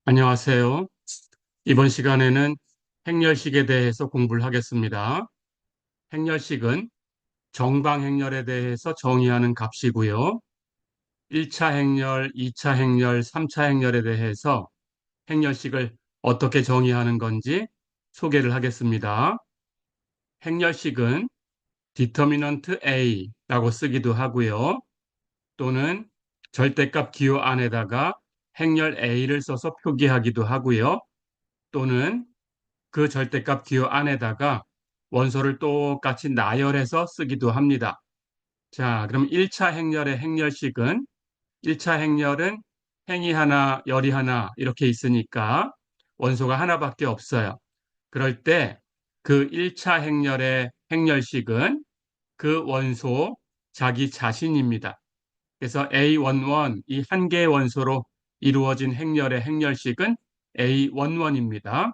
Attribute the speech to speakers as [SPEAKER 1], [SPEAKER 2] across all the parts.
[SPEAKER 1] 안녕하세요. 이번 시간에는 행렬식에 대해서 공부를 하겠습니다. 행렬식은 정방행렬에 대해서 정의하는 값이고요. 1차 행렬, 2차 행렬, 3차 행렬에 대해서 행렬식을 어떻게 정의하는 건지 소개를 하겠습니다. 행렬식은 디터미넌트 A라고 쓰기도 하고요. 또는 절대값 기호 안에다가 행렬 A를 써서 표기하기도 하고요. 또는 그 절대값 기호 안에다가 원소를 똑같이 나열해서 쓰기도 합니다. 자, 그럼 1차 행렬의 행렬식은 1차 행렬은 행이 하나, 열이 하나 이렇게 있으니까 원소가 하나밖에 없어요. 그럴 때 그 1차 행렬의 행렬식은 그 원소 자기 자신입니다. 그래서 A11, 이 한 개의 원소로 이루어진 행렬의 행렬식은 A11입니다.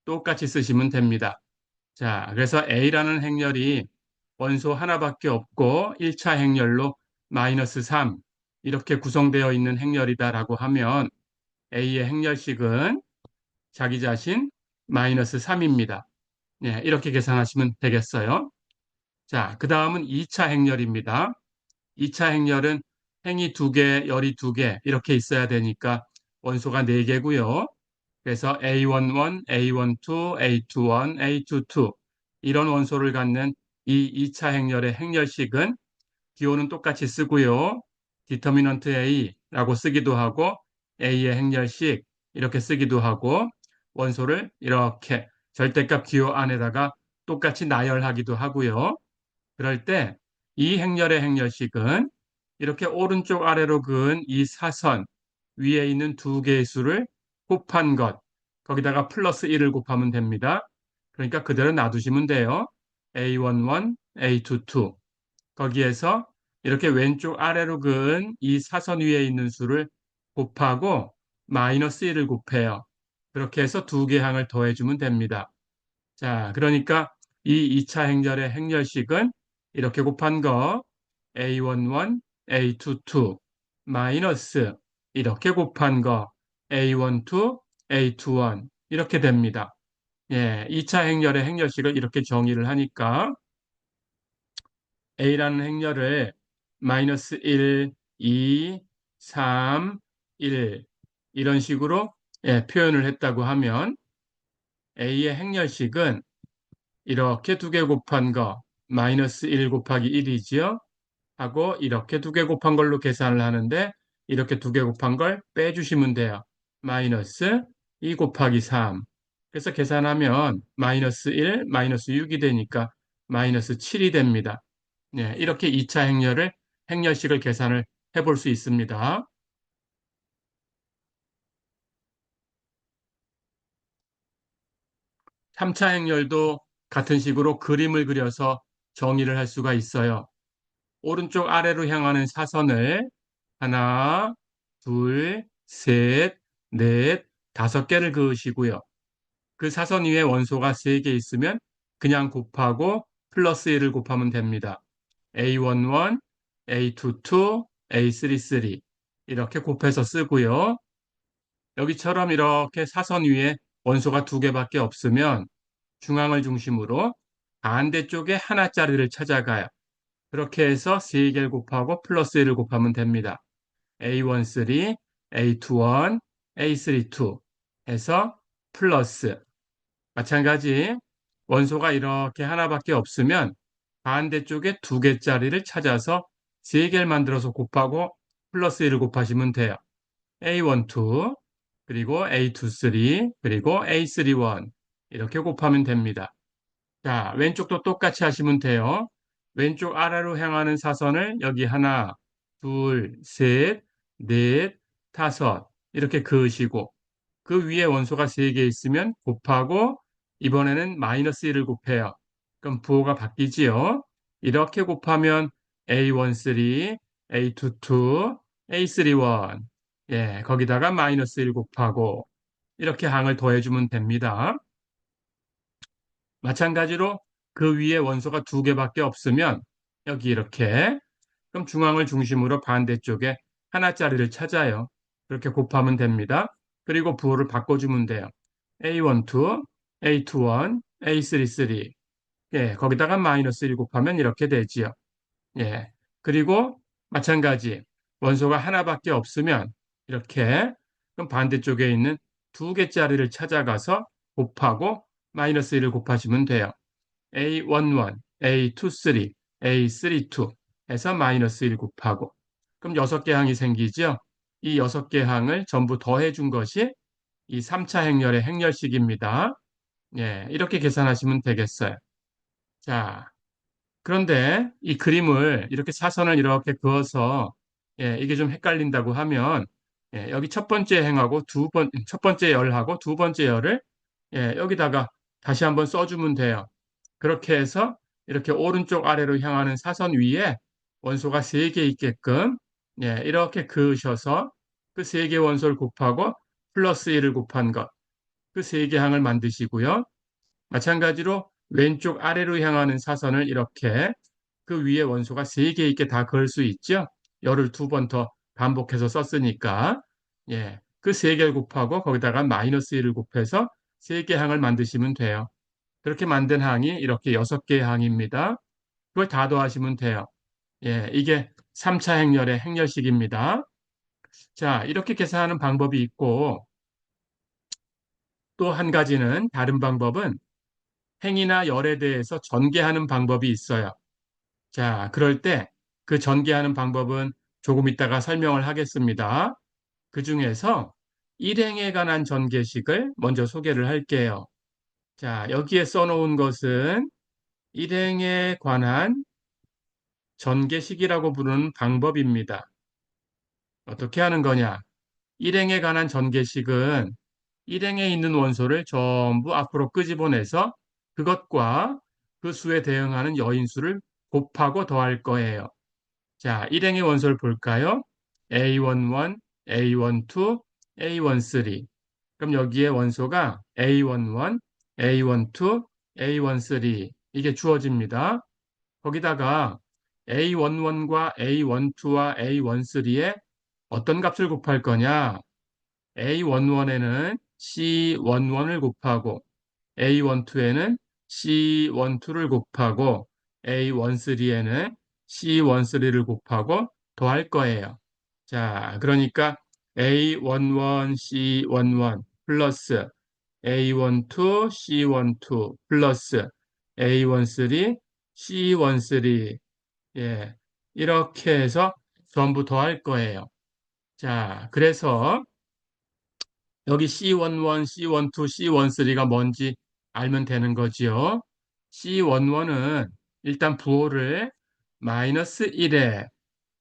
[SPEAKER 1] 똑같이 쓰시면 됩니다. 자, 그래서 A라는 행렬이 원소 하나밖에 없고 1차 행렬로 마이너스 3 이렇게 구성되어 있는 행렬이다라고 하면 A의 행렬식은 자기 자신 마이너스 3입니다. 예, 이렇게 계산하시면 되겠어요. 자, 그 다음은 2차 행렬입니다. 2차 행렬은 행이 두 개, 열이 두 개 이렇게 있어야 되니까 원소가 네 개고요. 그래서 A11, A12, A21, A22 이런 원소를 갖는 이 2차 행렬의 행렬식은 기호는 똑같이 쓰고요. 디터미넌트 A라고 쓰기도 하고 A의 행렬식 이렇게 쓰기도 하고 원소를 이렇게 절대값 기호 안에다가 똑같이 나열하기도 하고요. 그럴 때 이 행렬의 행렬식은 이렇게 오른쪽 아래로 그은 이 사선 위에 있는 두 개의 수를 곱한 것, 거기다가 플러스 1을 곱하면 됩니다. 그러니까 그대로 놔두시면 돼요. A11, A22. 거기에서 이렇게 왼쪽 아래로 그은 이 사선 위에 있는 수를 곱하고 마이너스 1을 곱해요. 그렇게 해서 두 개 항을 더해주면 됩니다. 자, 그러니까 이 2차 행렬의 행렬식은 이렇게 곱한 거 A11, A22 마이너스 이렇게 곱한 거 A12, A21 이렇게 됩니다. 예, 2차 행렬의 행렬식을 이렇게 정의를 하니까 A라는 행렬을 마이너스 1, 2, 3, 1 이런 식으로 표현을 했다고 하면 A의 행렬식은 이렇게 두 개 곱한 거 마이너스 1 곱하기 1이지요. 하고 이렇게 두 개 곱한 걸로 계산을 하는데 이렇게 두 개 곱한 걸 빼주시면 돼요. 마이너스 2 곱하기 3. 그래서 계산하면 마이너스 1, 마이너스 6이 되니까 마이너스 7이 됩니다. 네, 이렇게 2차 행렬을 행렬식을 계산을 해볼 수 있습니다. 3차 행렬도 같은 식으로 그림을 그려서 정의를 할 수가 있어요. 오른쪽 아래로 향하는 사선을 하나, 둘, 셋, 넷, 다섯 개를 그으시고요. 그 사선 위에 원소가 세 개 있으면 그냥 곱하고 플러스 1을 곱하면 됩니다. A11, A22, A33 이렇게 곱해서 쓰고요. 여기처럼 이렇게 사선 위에 원소가 두 개밖에 없으면 중앙을 중심으로 반대쪽에 하나짜리를 찾아가요. 그렇게 해서 3개를 곱하고 플러스 1을 곱하면 됩니다. A13, A21, A32 해서 플러스 마찬가지 원소가 이렇게 하나밖에 없으면 반대쪽에 두 개짜리를 찾아서 3개를 만들어서 곱하고 플러스 1을 곱하시면 돼요. A12 그리고 A23 그리고 A31 이렇게 곱하면 됩니다. 자, 왼쪽도 똑같이 하시면 돼요. 왼쪽 아래로 향하는 사선을 여기 하나, 둘, 셋, 넷, 다섯 이렇게 그으시고 그 위에 원소가 세 개 있으면 곱하고 이번에는 마이너스 1을 곱해요. 그럼 부호가 바뀌지요. 이렇게 곱하면 A13, A22, A31 예, 거기다가 마이너스 1 곱하고 이렇게 항을 더해주면 됩니다. 마찬가지로 그 위에 원소가 두 개밖에 없으면 여기 이렇게 그럼 중앙을 중심으로 반대쪽에 하나짜리를 찾아요. 그렇게 곱하면 됩니다. 그리고 부호를 바꿔주면 돼요. A12, A21, A33. 예, 거기다가 마이너스 1 곱하면 이렇게 되지요. 예. 그리고 마찬가지 원소가 하나밖에 없으면 이렇게 그럼 반대쪽에 있는 두 개짜리를 찾아가서 곱하고 마이너스 1을 곱하시면 돼요. A11, A23, A32 해서 마이너스 1 곱하고 그럼 6개 항이 생기죠. 이 6개 항을 전부 더해 준 것이 이 3차 행렬의 행렬식입니다. 예, 이렇게 계산하시면 되겠어요. 자, 그런데 이 그림을 이렇게 사선을 이렇게 그어서 예, 이게 좀 헷갈린다고 하면 예, 여기 첫 번째 행하고 첫 번째 열하고 두 번째 열을 예, 여기다가 다시 한번 써주면 돼요. 그렇게 해서 이렇게 오른쪽 아래로 향하는 사선 위에 원소가 3개 있게끔 예, 이렇게 그으셔서 그 3개 원소를 곱하고 플러스 1을 곱한 것, 그 3개 항을 만드시고요. 마찬가지로 왼쪽 아래로 향하는 사선을 이렇게 그 위에 원소가 3개 있게 다 그을 수 있죠. 열을 2번 더 반복해서 썼으니까 예, 그 3개를 곱하고 거기다가 마이너스 1을 곱해서 3개 항을 만드시면 돼요. 그렇게 만든 항이 이렇게 6개의 항입니다. 그걸 다 더하시면 돼요. 예, 이게 3차 행렬의 행렬식입니다. 자, 이렇게 계산하는 방법이 있고 또 한 가지는 다른 방법은 행이나 열에 대해서 전개하는 방법이 있어요. 자, 그럴 때 그 전개하는 방법은 조금 이따가 설명을 하겠습니다. 그 중에서 일행에 관한 전개식을 먼저 소개를 할게요. 자, 여기에 써놓은 것은 일행에 관한 전개식이라고 부르는 방법입니다. 어떻게 하는 거냐? 일행에 관한 전개식은 일행에 있는 원소를 전부 앞으로 끄집어내서 그것과 그 수에 대응하는 여인수를 곱하고 더할 거예요. 자, 일행의 원소를 볼까요? A11, A12, A13. 그럼 여기에 원소가 A11, A12, A13 이게 주어집니다. 거기다가 A11과 A12와 A13에 어떤 값을 곱할 거냐? A11에는 C11을 곱하고 A12에는 C12를 곱하고 A13에는 C13를 곱하고 더할 거예요. 자, 그러니까 A11, C11 플러스 A12, C12 플러스 A13, C13 예, 이렇게 해서 전부 더할 거예요. 자, 그래서 여기 C11, C12, C13가 뭔지 알면 되는 거지요. C11은 일단 부호를 마이너스 1에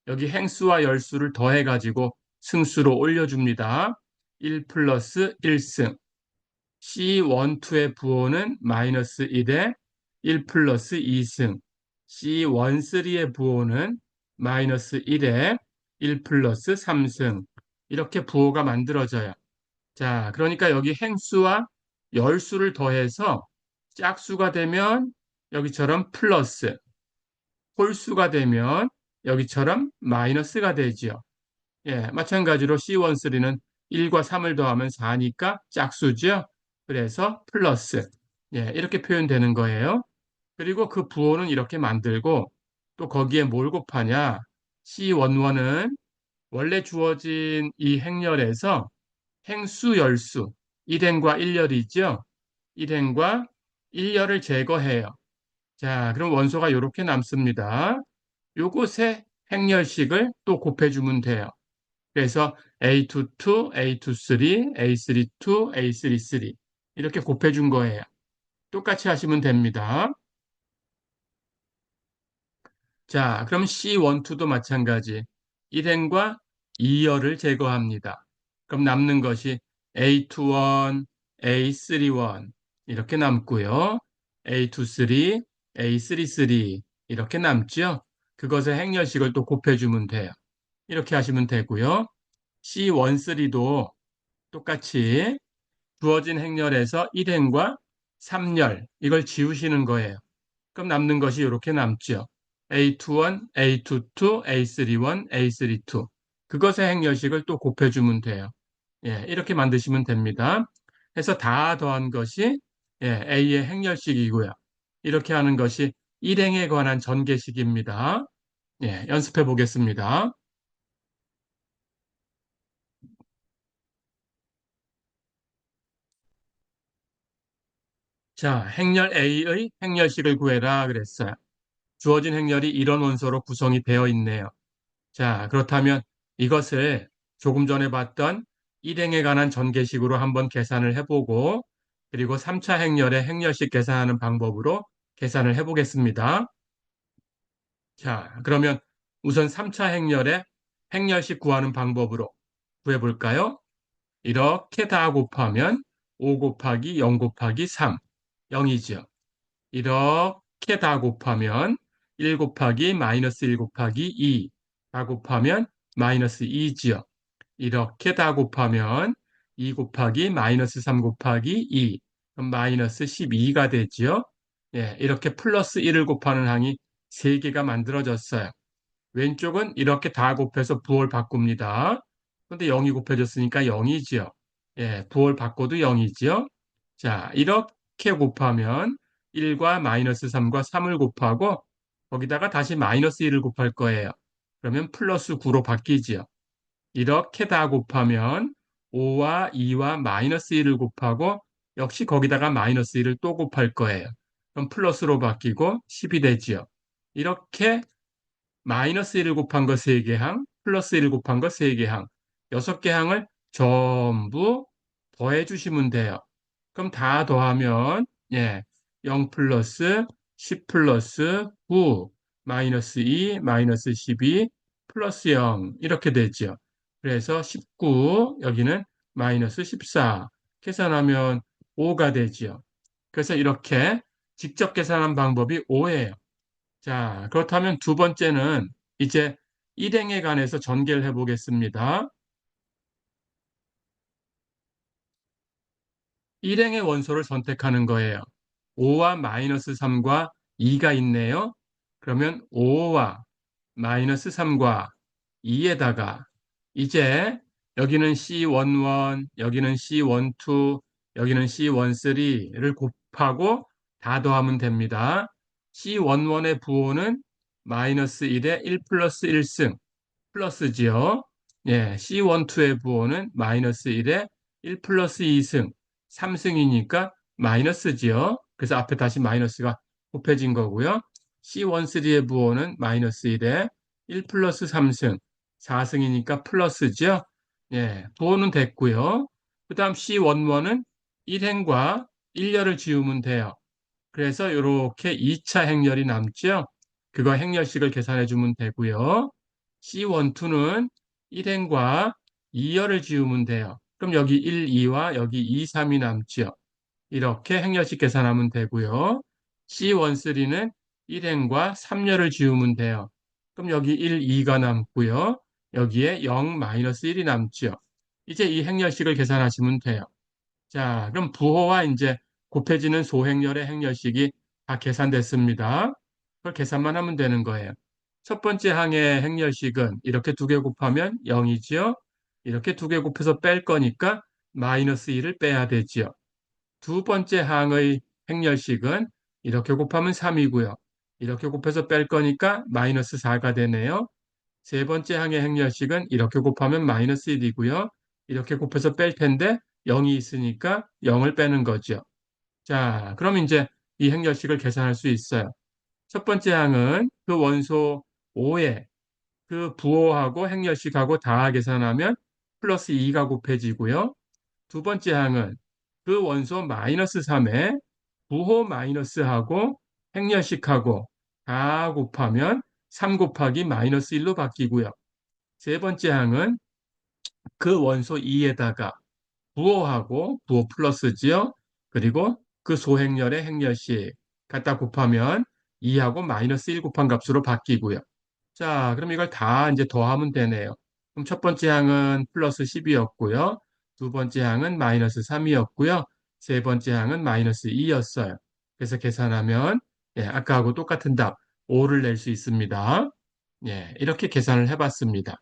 [SPEAKER 1] 여기 행수와 열수를 더해가지고 승수로 올려줍니다. 1 플러스 1승. C12의 부호는 마이너스 1에 1 플러스 2승. C13의 부호는 마이너스 1에 1 플러스 3승. 이렇게 부호가 만들어져요. 자, 그러니까 여기 행수와 열수를 더해서 짝수가 되면 여기처럼 플러스, 홀수가 되면 여기처럼 마이너스가 되지요. 예, 마찬가지로 C13는 1과 3을 더하면 4니까 짝수죠. 그래서 플러스. 예, 이렇게 표현되는 거예요. 그리고 그 부호는 이렇게 만들고 또 거기에 뭘 곱하냐? C11은 원래 주어진 이 행렬에서 행수 열수, 일행과 일열이죠. 일행과 일열을 제거해요. 자, 그럼 원소가 이렇게 남습니다. 요것의 행렬식을 또 곱해주면 돼요. 그래서 A22, A23, A32, A33 이렇게 곱해준 거예요. 똑같이 하시면 됩니다. 자, 그럼 C12도 마찬가지. 일행과 이열을 제거합니다. 그럼 남는 것이 A21, A31 이렇게 남고요. A23, A33 이렇게 남죠. 그것의 행렬식을 또 곱해주면 돼요. 이렇게 하시면 되고요. C13도 똑같이 주어진 행렬에서 1행과 3열 이걸 지우시는 거예요. 그럼 남는 것이 이렇게 남죠. A21, A22, A31, A32 그것의 행렬식을 또 곱해주면 돼요. 예, 이렇게 만드시면 됩니다. 해서 다 더한 것이 예, A의 행렬식이고요. 이렇게 하는 것이 일행에 관한 전개식입니다. 예, 연습해 보겠습니다. 자, 행렬 A의 행렬식을 구해라 그랬어요. 주어진 행렬이 이런 원소로 구성이 되어 있네요. 자, 그렇다면 이것을 조금 전에 봤던 일행에 관한 전개식으로 한번 계산을 해보고 그리고 3차 행렬의 행렬식 계산하는 방법으로 계산을 해보겠습니다. 자, 그러면 우선 3차 행렬의 행렬식 구하는 방법으로 구해볼까요? 이렇게 다 곱하면 5 곱하기 0 곱하기 3, 0이죠. 이렇게 다 곱하면 1 곱하기 마이너스 1 곱하기 2, 다 곱하면 마이너스 2지요. 이렇게 다 곱하면 2 곱하기 마이너스 3 곱하기 2, 그럼 마이너스 12가 되지요. 예, 이렇게 플러스 1을 곱하는 항이 3개가 만들어졌어요. 왼쪽은 이렇게 다 곱해서 부호를 바꿉니다. 근데 0이 곱해졌으니까 0이지요. 예, 부호를 바꿔도 0이지요. 자, 이렇게 곱하면 1과 마이너스 3과 3을 곱하고 거기다가 다시 마이너스 1을 곱할 거예요. 그러면 플러스 9로 바뀌지요. 이렇게 다 곱하면 5와 2와 마이너스 1을 곱하고 역시 거기다가 마이너스 1을 또 곱할 거예요. 그럼 플러스로 바뀌고 10이 되지요. 이렇게 마이너스 1을 곱한 거 3개 항, 플러스 1을 곱한 거 3개 항, 6개 항을 전부 더해 주시면 돼요. 그럼 다 더하면, 예, 0 플러스 10 플러스 9, 마이너스 2, 마이너스 12, 플러스 0, 이렇게 되죠. 그래서 19, 여기는 마이너스 14, 계산하면 5가 되지요. 그래서 이렇게 직접 계산한 방법이 5예요. 자, 그렇다면 두 번째는 이제 일행에 관해서 전개를 해보겠습니다. 일행의 원소를 선택하는 거예요. 5와 마이너스 3과 2가 있네요. 그러면 5와 마이너스 3과 2에다가 이제 여기는 C11, 여기는 C12, 여기는 C13를 곱하고 다 더하면 됩니다. C11의 부호는 마이너스 1에 1 플러스 1승 플러스지요. 예, C12의 부호는 마이너스 1에 1 플러스 2승 3승이니까 마이너스지요. 그래서 앞에 다시 마이너스가 곱해진 거고요. C13의 부호는 마이너스 1에 1 플러스 3승 4승이니까 플러스죠. 예, 부호는 됐고요. 그 다음 C11은 1행과 1열을 지우면 돼요. 그래서 이렇게 2차 행렬이 남죠. 그거 행렬식을 계산해 주면 되고요. C12는 1행과 2열을 지우면 돼요. 그럼 여기 1, 2와 여기 2, 3이 남죠. 이렇게 행렬식 계산하면 되고요. C13는 1행과 3열을 지우면 돼요. 그럼 여기 1, 2가 남고요. 여기에 0, 마이너스 1이 남죠. 이제 이 행렬식을 계산하시면 돼요. 자, 그럼 부호와 이제 곱해지는 소행렬의 행렬식이 다 계산됐습니다. 그걸 계산만 하면 되는 거예요. 첫 번째 항의 행렬식은 이렇게 두 개 곱하면 0이지요. 이렇게 두 개 곱해서 뺄 거니까 마이너스 1을 빼야 되지요. 두 번째 항의 행렬식은 이렇게 곱하면 3이고요. 이렇게 곱해서 뺄 거니까 마이너스 4가 되네요. 세 번째 항의 행렬식은 이렇게 곱하면 마이너스 1이고요. 이렇게 곱해서 뺄 텐데 0이 있으니까 0을 빼는 거죠. 자, 그럼 이제 이 행렬식을 계산할 수 있어요. 첫 번째 항은 그 원소 5에 그 부호하고 행렬식하고 다 계산하면 플러스 2가 곱해지고요. 두 번째 항은 그 원소 마이너스 3에 부호 마이너스하고 행렬식하고 다 곱하면 3 곱하기 마이너스 1로 바뀌고요. 세 번째 항은 그 원소 2에다가 부호하고 부호 플러스지요. 그리고 그 소행렬의 행렬식 갖다 곱하면 2하고 마이너스 1 곱한 값으로 바뀌고요. 자, 그럼 이걸 다 이제 더하면 되네요. 그럼 첫 번째 항은 플러스 10이었고요. 두 번째 항은 마이너스 3이었고요. 세 번째 항은 마이너스 2였어요. 그래서 계산하면 예, 아까하고 똑같은 답 5를 낼 수 있습니다. 예, 이렇게 계산을 해봤습니다.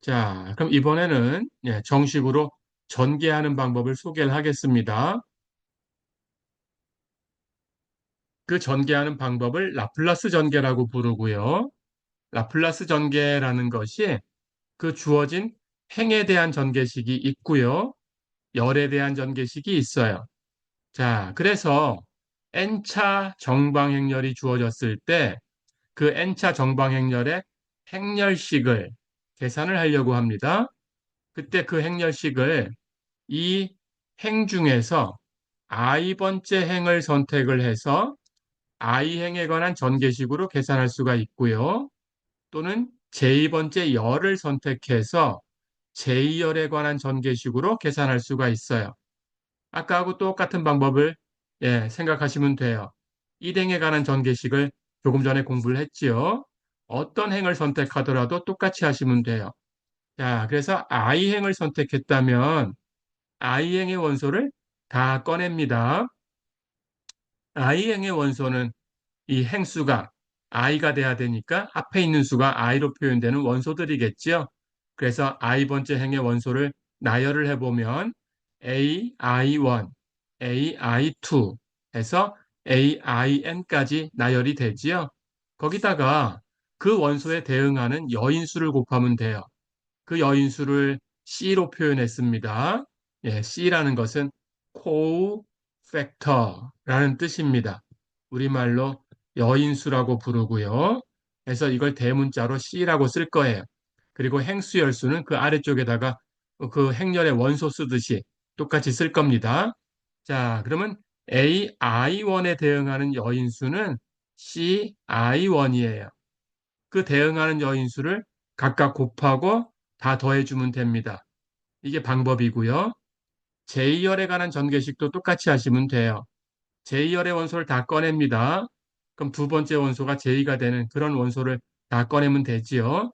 [SPEAKER 1] 자, 그럼 이번에는 정식으로 전개하는 방법을 소개를 하겠습니다. 그 전개하는 방법을 라플라스 전개라고 부르고요. 라플라스 전개라는 것이 그 주어진 행에 대한 전개식이 있고요. 열에 대한 전개식이 있어요. 자, 그래서 n차 정방행렬이 주어졌을 때 그 n차 정방행렬의 행렬식을 계산을 하려고 합니다. 그때 그 행렬식을 이 행 중에서 i번째 행을 선택을 해서 i행에 관한 전개식으로 계산할 수가 있고요. 또는 j 번째 열을 선택해서 j 열에 관한 전개식으로 계산할 수가 있어요. 아까하고 똑같은 방법을 생각하시면 돼요. 일행에 관한 전개식을 조금 전에 공부를 했지요. 어떤 행을 선택하더라도 똑같이 하시면 돼요. 자, 그래서 i행을 선택했다면 i행의 원소를 다 꺼냅니다. i행의 원소는 이 행수가 i가 돼야 되니까 앞에 있는 수가 i로 표현되는 원소들이겠죠. 그래서 i번째 행의 원소를 나열을 해보면 ai1, ai2 해서 ain까지 나열이 되지요. 거기다가 그 원소에 대응하는 여인수를 곱하면 돼요. 그 여인수를 C로 표현했습니다. C라는 것은 코팩터라는 뜻입니다. 우리말로 여인수라고 부르고요. 그래서 이걸 대문자로 C라고 쓸 거예요. 그리고 행수열수는 그 아래쪽에다가 그 행렬의 원소 쓰듯이 똑같이 쓸 겁니다. 자, 그러면 AI1에 대응하는 여인수는 CI1이에요. 그 대응하는 여인수를 각각 곱하고 다 더해주면 됩니다. 이게 방법이고요. J열에 관한 전개식도 똑같이 하시면 돼요. J열의 원소를 다 꺼냅니다. 그럼 두 번째 원소가 J가 되는 그런 원소를 다 꺼내면 되지요.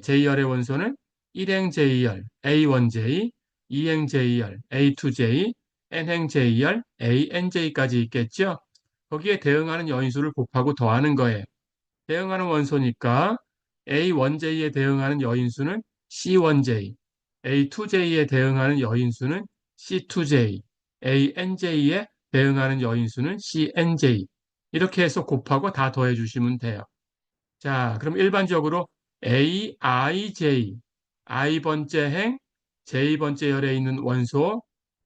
[SPEAKER 1] J열의 원소는 1행 J열 A1J, 2행 J열 A2J, n행 J열 ANJ까지 있겠죠. 거기에 대응하는 여인수를 곱하고 더하는 거예요. 대응하는 원소니까 A1J에 대응하는 여인수는 C1J, A2J에 대응하는 여인수는 C2J, ANJ에 대응하는 여인수는 CNJ. 이렇게 해서 곱하고 다 더해 주시면 돼요. 자, 그럼 일반적으로 AIJ, I번째 행, J번째 열에 있는 원소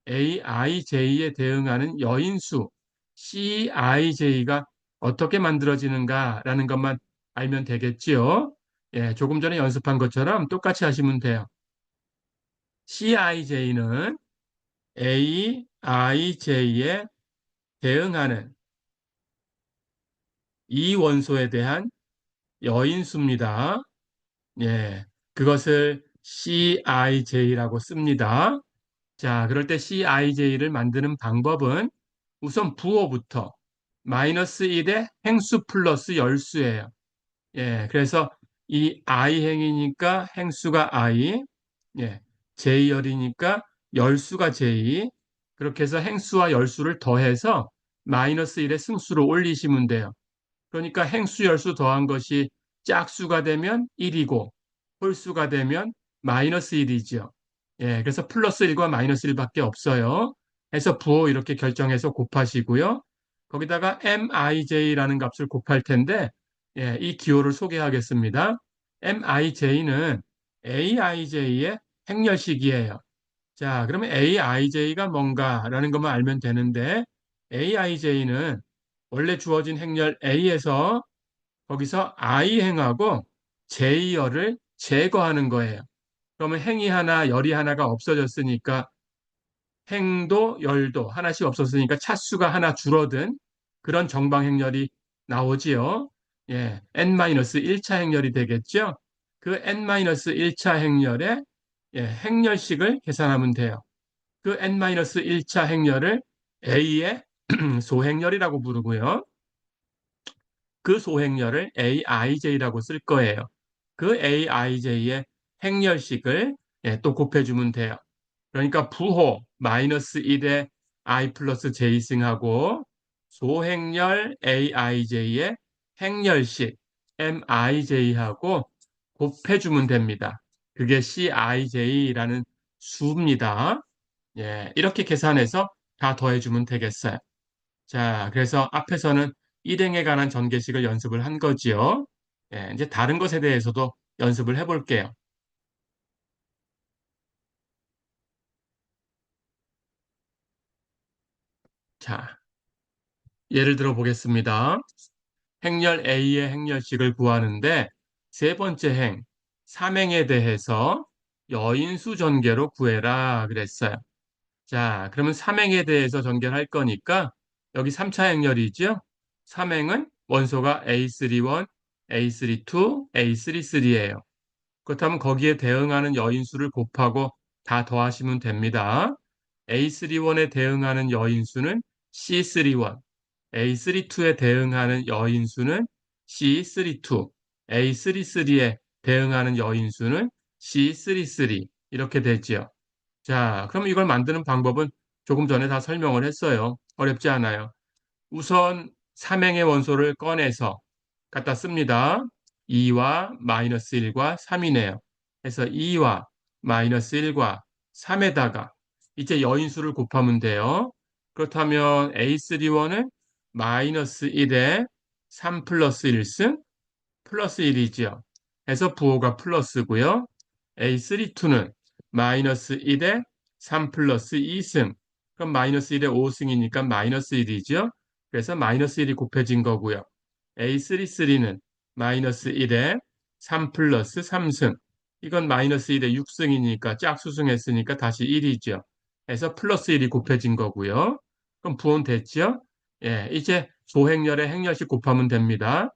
[SPEAKER 1] AIJ에 대응하는 여인수 CIJ가 어떻게 만들어지는가라는 것만 알면 되겠지요. 조금 전에 연습한 것처럼 똑같이 하시면 돼요. CIJ는 AIJ에 대응하는 이 원소에 대한 여인수입니다. 그것을 CIJ라고 씁니다. 자, 그럴 때 CIJ를 만드는 방법은 우선 부호부터 마이너스 1의 행수 플러스 열수예요. 그래서 이 i행이니까 행수가 i, j열이니까 열수가 j, 그렇게 해서 행수와 열수를 더해서 마이너스 1의 승수로 올리시면 돼요. 그러니까 행수, 열수 더한 것이 짝수가 되면 1이고 홀수가 되면 마이너스 1이죠. 그래서 플러스 1과 마이너스 1밖에 없어요. 해서 부호 이렇게 결정해서 곱하시고요. 거기다가 mij라는 값을 곱할 텐데 이 기호를 소개하겠습니다. mij는 aij의 행렬식이에요. 자, 그러면 aij가 뭔가라는 것만 알면 되는데 aij는 원래 주어진 행렬 A에서 거기서 I행하고 J열을 제거하는 거예요. 그러면 행이 하나, 열이 하나가 없어졌으니까 행도, 열도 하나씩 없었으니까 차수가 하나 줄어든 그런 정방행렬이 나오지요. N-1차 행렬이 되겠죠. 그 N-1차 행렬의 행렬식을 계산하면 돼요. 그 N-1차 행렬을 A의 소행렬이라고 부르고요. 그 소행렬을 aij라고 쓸 거예요. 그 aij의 행렬식을 또 곱해주면 돼요. 그러니까 부호 마이너스 1의 i 플러스 j승하고 소행렬 aij의 행렬식 mij하고 곱해주면 됩니다. 그게Cij라는 수입니다. 예, 이렇게 계산해서 다 더해주면 되겠어요. 자, 그래서 앞에서는 일행에 관한 전개식을 연습을 한 거지요. 예, 이제 다른 것에 대해서도 연습을 해볼게요. 자, 예를 들어 보겠습니다. 행렬 A의 행렬식을 구하는데 세 번째 행, 삼행에 대해서 여인수 전개로 구해라 그랬어요. 자, 그러면 삼행에 대해서 전개할 거니까 여기 3차 행렬이죠? 삼행은 원소가 A31, A32, A33예요. 그렇다면 거기에 대응하는 여인수를 곱하고 다 더하시면 됩니다. A31에 대응하는 여인수는 C31, A32에 대응하는 여인수는 C32, A33에 대응하는 여인수는 C33 이렇게 되지요. 자, 그럼 이걸 만드는 방법은 조금 전에 다 설명을 했어요. 어렵지 않아요. 우선 삼행의 원소를 꺼내서 갖다 씁니다. 2와 마이너스 1과 3이네요. 그래서 2와 마이너스 1과 3에다가 이제 여인수를 곱하면 돼요. 그렇다면 A31은 마이너스 1에 3 플러스 1승 플러스 1이죠. 해서 부호가 플러스고요. A32는 마이너스 1에 3 플러스 2승. 그럼 마이너스 1에 5승이니까 마이너스 1이죠. 그래서 마이너스 1이 곱해진 거고요. A33는 마이너스 1에 3 플러스 3승. 이건 마이너스 1에 6승이니까 짝수승했으니까 다시 1이죠. 해서 플러스 1이 곱해진 거고요. 그럼 부호는 됐죠? 예, 이제 조행렬의 행렬식 곱하면 됩니다.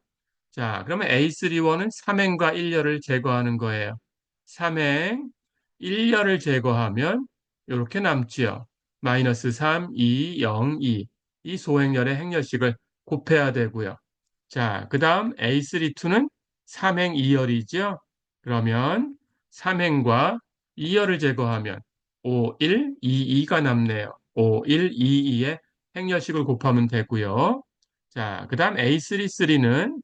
[SPEAKER 1] 자, 그러면 A31은 3행과 1열을 제거하는 거예요. 3행, 1열을 제거하면 이렇게 남지요. 마이너스 3, 2, 0, 2. 이 소행열의 행렬식을 곱해야 되고요. 자, 그 다음 A32는 3행 2열이죠. 그러면 3행과 2열을 제거하면 5, 1, 2, 2가 남네요. 5, 1, 2, 2의 행렬식을 곱하면 되고요. 자, 그 다음 A33는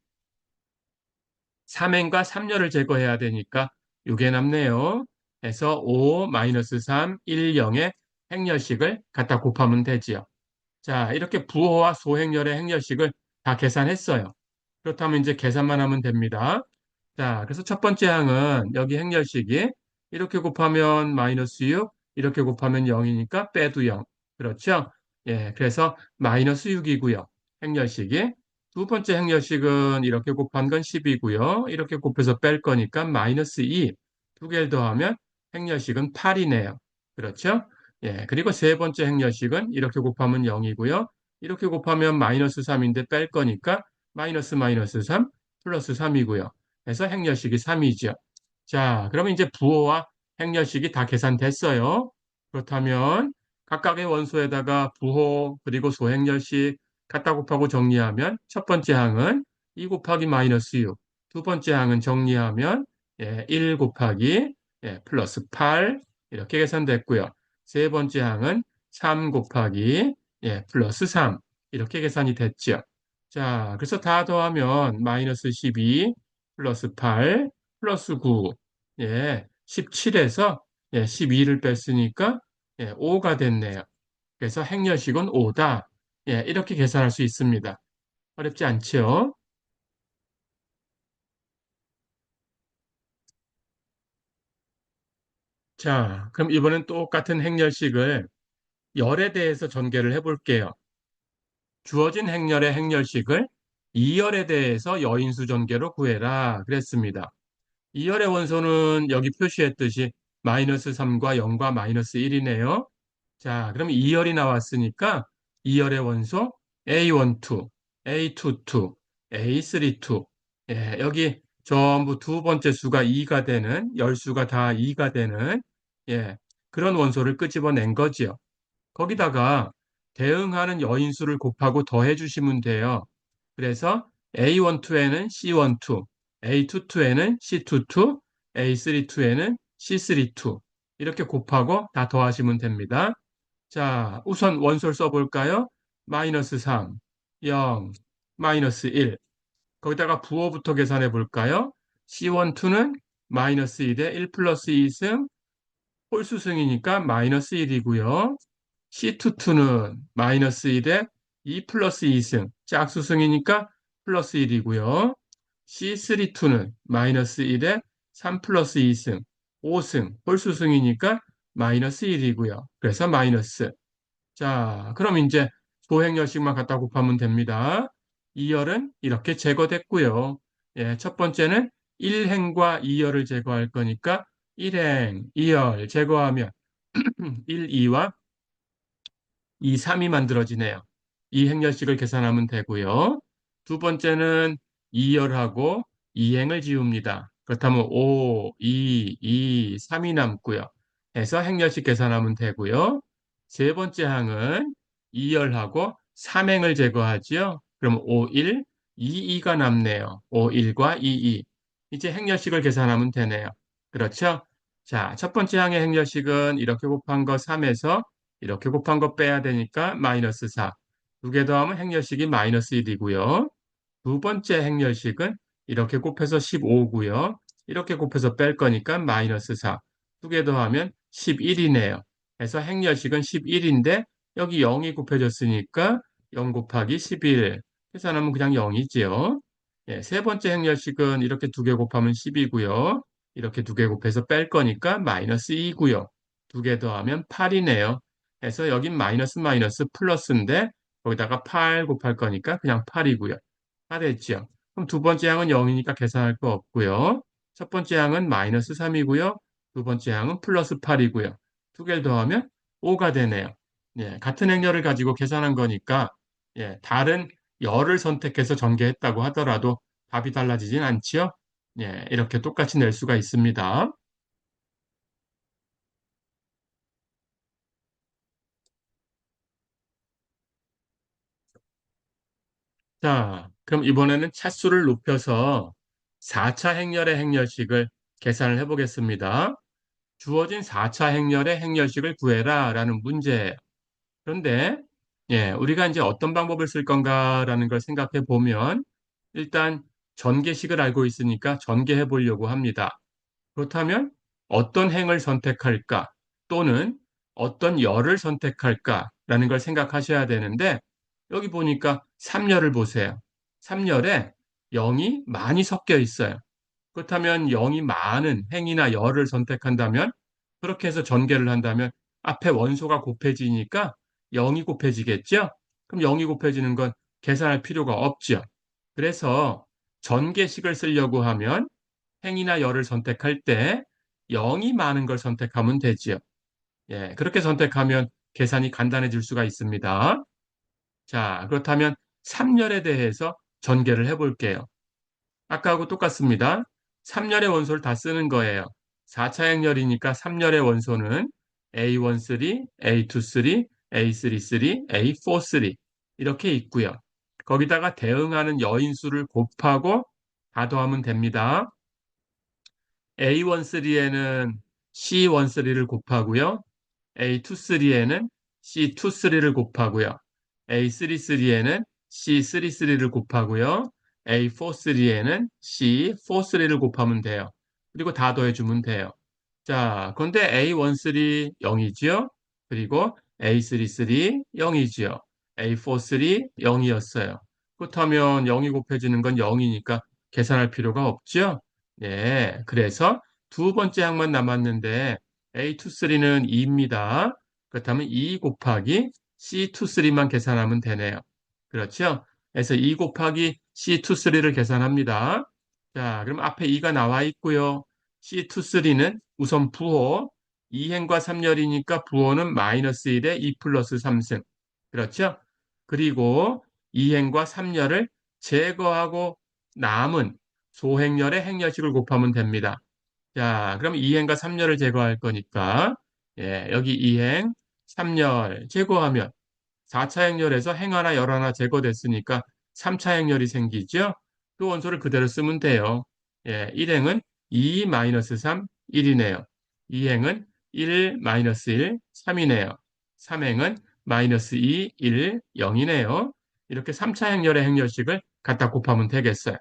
[SPEAKER 1] 3행과 3열을 제거해야 되니까 6에 남네요. 해서 5, 마이너스 3, 1, 0의 행렬식을 갖다 곱하면 되지요. 자, 이렇게 부호와 소행렬의 행렬식을 다 계산했어요. 그렇다면 이제 계산만 하면 됩니다. 자, 그래서 첫 번째 항은 여기 행렬식이 이렇게 곱하면 마이너스 6, 이렇게 곱하면 0이니까 빼도 0. 그렇죠? 예, 그래서 마이너스 6이고요. 행렬식이. 두 번째 행렬식은 이렇게 곱한 건 10이고요. 이렇게 곱해서 뺄 거니까 마이너스 2. 두 개를 더하면 행렬식은 8이네요. 그렇죠? 예, 그리고 세 번째 행렬식은 이렇게 곱하면 0이고요. 이렇게 곱하면 마이너스 3인데 뺄 거니까 마이너스 마이너스 3 플러스 3이고요. 해서 행렬식이 3이죠. 자, 그러면 이제 부호와 행렬식이 다 계산됐어요. 그렇다면 각각의 원소에다가 부호 그리고 소행렬식 갖다 곱하고 정리하면 첫 번째 항은 2 곱하기 마이너스 6, 두 번째 항은 정리하면 1 곱하기 플러스 8 이렇게 계산됐고요. 세 번째 항은 3 곱하기 플러스 3 이렇게 계산이 됐죠. 자, 그래서 다 더하면 마이너스 12 플러스 8 플러스 9 17에서 12를 뺐으니까 5가 됐네요. 그래서 행렬식은 5다. 이렇게 계산할 수 있습니다. 어렵지 않죠? 자, 그럼 이번엔 똑같은 행렬식을 열에 대해서 전개를 해볼게요. 주어진 행렬의 행렬식을 2열에 대해서 여인수 전개로 구해라 그랬습니다. 2열의 원소는 여기 표시했듯이 마이너스 3과 0과 마이너스 1이네요. 자, 그럼 2열이 나왔으니까 2열의 원소 A12, A22, A32. 여기 전부 두 번째 수가 2가 되는, 열수가 다 2가 되는 그런 원소를 끄집어낸 거지요. 거기다가 대응하는 여인수를 곱하고 더해 주시면 돼요. 그래서 A12에는 C12, A22에는 C22, A32에는 C32 이렇게 곱하고 다 더하시면 됩니다. 자, 우선 원소를 써볼까요? 마이너스 3, 0, 마이너스 1. 거기다가 부호부터 계산해 볼까요? C12는 마이너스 1에 1 플러스 2승, 홀수승이니까 마이너스 1이고요. C22는 마이너스 1에 2 플러스 2승, 짝수승이니까 플러스 1이고요. C32는 마이너스 1에 3 플러스 2승, 5승, 홀수승이니까 마이너스 1이고요. 그래서 마이너스. 자, 그럼 이제 소행열식만 갖다 곱하면 됩니다. 2열은 이렇게 제거됐고요. 예, 첫 번째는 1행과 2열을 제거할 거니까 1행, 2열 제거하면 1, 2와 2, 3이 만들어지네요. 이 행렬식을 계산하면 되고요. 두 번째는 2열하고 2행을 지웁니다. 그렇다면 5, 2, 3이 남고요. 해서 행렬식 계산하면 되고요. 세 번째 항은 2열하고 3행을 제거하지요. 그럼 5, 1, 2, 2가 남네요. 5, 1과 2, 2. 이제 행렬식을 계산하면 되네요. 그렇죠? 자, 첫 번째 항의 행렬식은 이렇게 곱한 거 3에서 이렇게 곱한 거 빼야 되니까 마이너스 4. 두 개 더하면 행렬식이 마이너스 1이고요. 두 번째 행렬식은 이렇게 곱해서 15고요. 이렇게 곱해서 뺄 거니까 마이너스 4. 두 개 더하면 11이네요. 그래서 행렬식은 11인데 여기 0이 곱해졌으니까 0 곱하기 11. 계산하면 그냥 0이지요. 예, 세 번째 행렬식은 이렇게 두 개 곱하면 10이고요. 이렇게 두 개 곱해서 뺄 거니까 마이너스 2고요. 두 개 더하면 8이네요. 그래서 여긴 마이너스 마이너스 플러스인데 거기다가 8 곱할 거니까 그냥 8이고요. 다 됐죠. 그럼 두 번째 항은 0이니까 계산할 거 없고요. 첫 번째 항은 마이너스 3이고요. 두 번째 항은 플러스 8이고요. 두 개를 더하면 5가 되네요. 예, 같은 행렬을 가지고 계산한 거니까 예, 다른 열을 선택해서 전개했다고 하더라도 답이 달라지진 않지요. 예, 이렇게 똑같이 낼 수가 있습니다. 자, 그럼 이번에는 차수를 높여서 4차 행렬의 행렬식을 계산을 해보겠습니다. 주어진 4차 행렬의 행렬식을 구해라 라는 문제예요. 그런데 예, 우리가 이제 어떤 방법을 쓸 건가라는 걸 생각해 보면 일단 전개식을 알고 있으니까 전개해 보려고 합니다. 그렇다면 어떤 행을 선택할까 또는 어떤 열을 선택할까라는 걸 생각하셔야 되는데 여기 보니까 3열을 보세요. 3열에 0이 많이 섞여 있어요. 그렇다면 0이 많은 행이나 열을 선택한다면 그렇게 해서 전개를 한다면 앞에 원소가 곱해지니까 0이 곱해지겠죠? 그럼 0이 곱해지는 건 계산할 필요가 없죠. 그래서 전개식을 쓰려고 하면 행이나 열을 선택할 때 0이 많은 걸 선택하면 되지요. 예, 그렇게 선택하면 계산이 간단해질 수가 있습니다. 자, 그렇다면 3열에 대해서 전개를 해볼게요. 아까하고 똑같습니다. 3열의 원소를 다 쓰는 거예요. 4차 행렬이니까 3열의 원소는 A13, A23, A33, A43 이렇게 있고요. 거기다가 대응하는 여인수를 곱하고 다 더하면 됩니다. A13에는 C13를 곱하고요. A23에는 C23를 곱하고요. A33에는 C33를 곱하고요. A43에는 C43를 곱하면 돼요. 그리고 다 더해주면 돼요. 자, 그런데 A13 0이지요. 그리고 A33 0이지요. A43 0이었어요. 그렇다면 0이 곱해지는 건 0이니까 계산할 필요가 없죠. 네, 그래서 두 번째 항만 남았는데 A23는 2입니다. 그렇다면 2 곱하기 C23만 계산하면 되네요. 그렇죠? 그래서 2 곱하기 C23를 계산합니다. 자, 그럼 앞에 2가 나와 있고요. C23는 우선 부호 2행과 3열이니까 부호는 마이너스 1에 2 플러스 3승. 그렇죠? 그리고 2행과 3열을 제거하고 남은 소행열의 행열식을 곱하면 됩니다. 자, 그럼 2행과 3열을 제거할 거니까 예, 여기 2행, 3열 제거하면 4차 행렬에서 행 하나, 열 하나 제거됐으니까 3차 행렬이 생기죠. 그 원소를 그대로 쓰면 돼요. 예, 1행은 2 마이너스 3, 1이네요. 2행은 1 마이너스 1, 3이네요. 3행은 마이너스 2, 1, 0이네요. 이렇게 3차 행렬의 행렬식을 갖다 곱하면 되겠어요.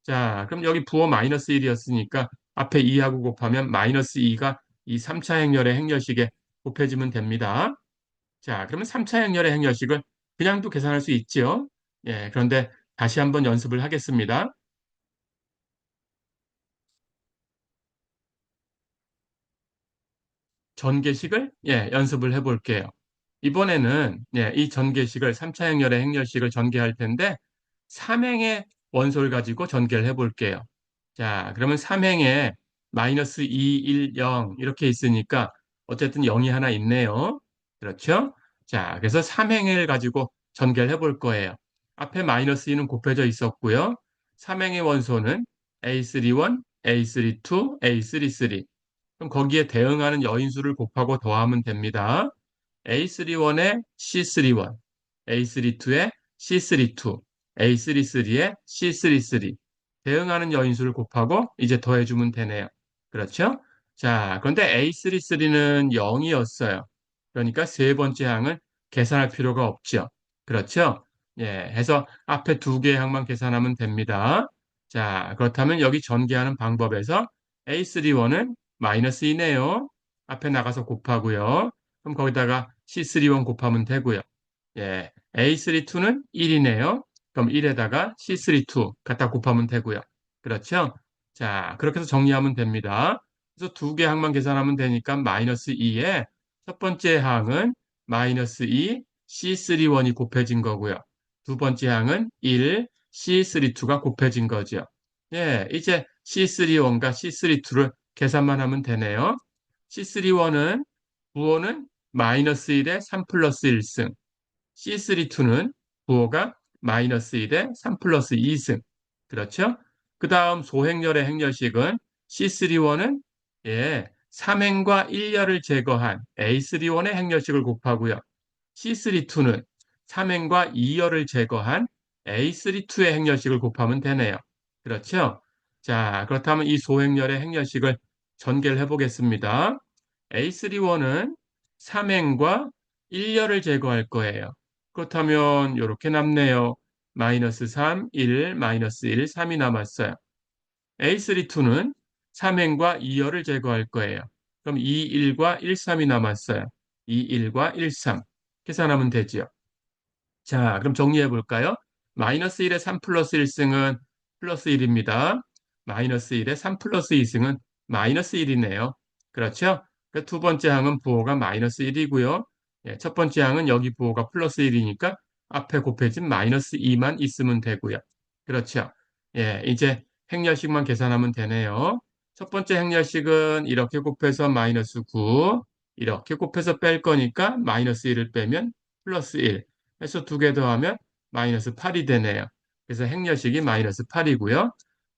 [SPEAKER 1] 자, 그럼 여기 부호 마이너스 1이었으니까 앞에 2하고 곱하면 마이너스 2가 이 3차 행렬의 행렬식에 곱해지면 됩니다. 자, 그러면 3차 행렬의 행렬식을 그냥도 계산할 수 있죠. 예, 그런데 다시 한번 연습을 하겠습니다. 전개식을 연습을 해볼게요. 이번에는 이 전개식을 3차 행렬의 행렬식을 전개할 텐데 삼행의 원소를 가지고 전개를 해볼게요. 자, 그러면 삼행에 마이너스 2, 1, 0 이렇게 있으니까 어쨌든 0이 하나 있네요. 그렇죠? 자, 그래서 삼행을 가지고 전개를 해볼 거예요. 앞에 마이너스 2는 곱해져 있었고요. 삼행의 원소는 A31, A32, A33. 그럼 거기에 대응하는 여인수를 곱하고 더하면 됩니다. A31에 C31, A32에 C32, A33에 C33 대응하는 여인수를 곱하고 이제 더해주면 되네요. 그렇죠? 자, 그런데 A33는 0이었어요. 그러니까 세 번째 항은 계산할 필요가 없죠. 그렇죠? 예, 해서 앞에 두 개의 항만 계산하면 됩니다. 자, 그렇다면 여기 전개하는 방법에서 A31은 마이너스 2네요. 앞에 나가서 곱하고요. 그럼 거기다가 C31 곱하면 되고요. 예, A32는 1이네요. 그럼 1에다가 C32 갖다 곱하면 되고요. 그렇죠? 자, 그렇게 해서 정리하면 됩니다. 그래서 두 개 항만 계산하면 되니까 마이너스 2에 첫 번째 항은 마이너스 2, C31이 곱해진 거고요. 두 번째 항은 1, C32가 곱해진 거죠. 예, 이제 C31과 C32를 계산만 하면 되네요. C31은 부호는 마이너스 1에 3 플러스 1승, C32는 부호가 마이너스 1에 3 플러스 2승. 그렇죠? 그 다음 소행렬의 행렬식은 C31은 3행과 1열을 제거한 A31의 행렬식을 곱하고요. C32는 3행과 2열을 제거한 A32의 행렬식을 곱하면 되네요. 그렇죠? 자, 그렇다면 이 소행렬의 행렬식을 전개를 해보겠습니다. A31은 3행과 1열을 제거할 거예요. 그렇다면 이렇게 남네요. 마이너스 3, 1, 마이너스 1, 3이 남았어요. A32는 3행과 2열을 제거할 거예요. 그럼 2, 1과 1, 3이 남았어요. 2, 1과 1, 3. 계산하면 되죠. 자, 그럼 정리해 볼까요? 마이너스 1의 3 플러스 1승은 플러스 1입니다. 마이너스 1의 3 플러스 2승은 마이너스 1이네요. 그렇죠? 두 번째 항은 부호가 마이너스 1이고요. 예, 첫 번째 항은 여기 부호가 플러스 1이니까 앞에 곱해진 마이너스 2만 있으면 되고요. 그렇죠? 예, 이제 행렬식만 계산하면 되네요. 첫 번째 행렬식은 이렇게 곱해서 마이너스 9, 이렇게 곱해서 뺄 거니까 마이너스 1을 빼면 플러스 1. 해서 두 개 더하면 마이너스 8이 되네요. 그래서 행렬식이 마이너스 8이고요.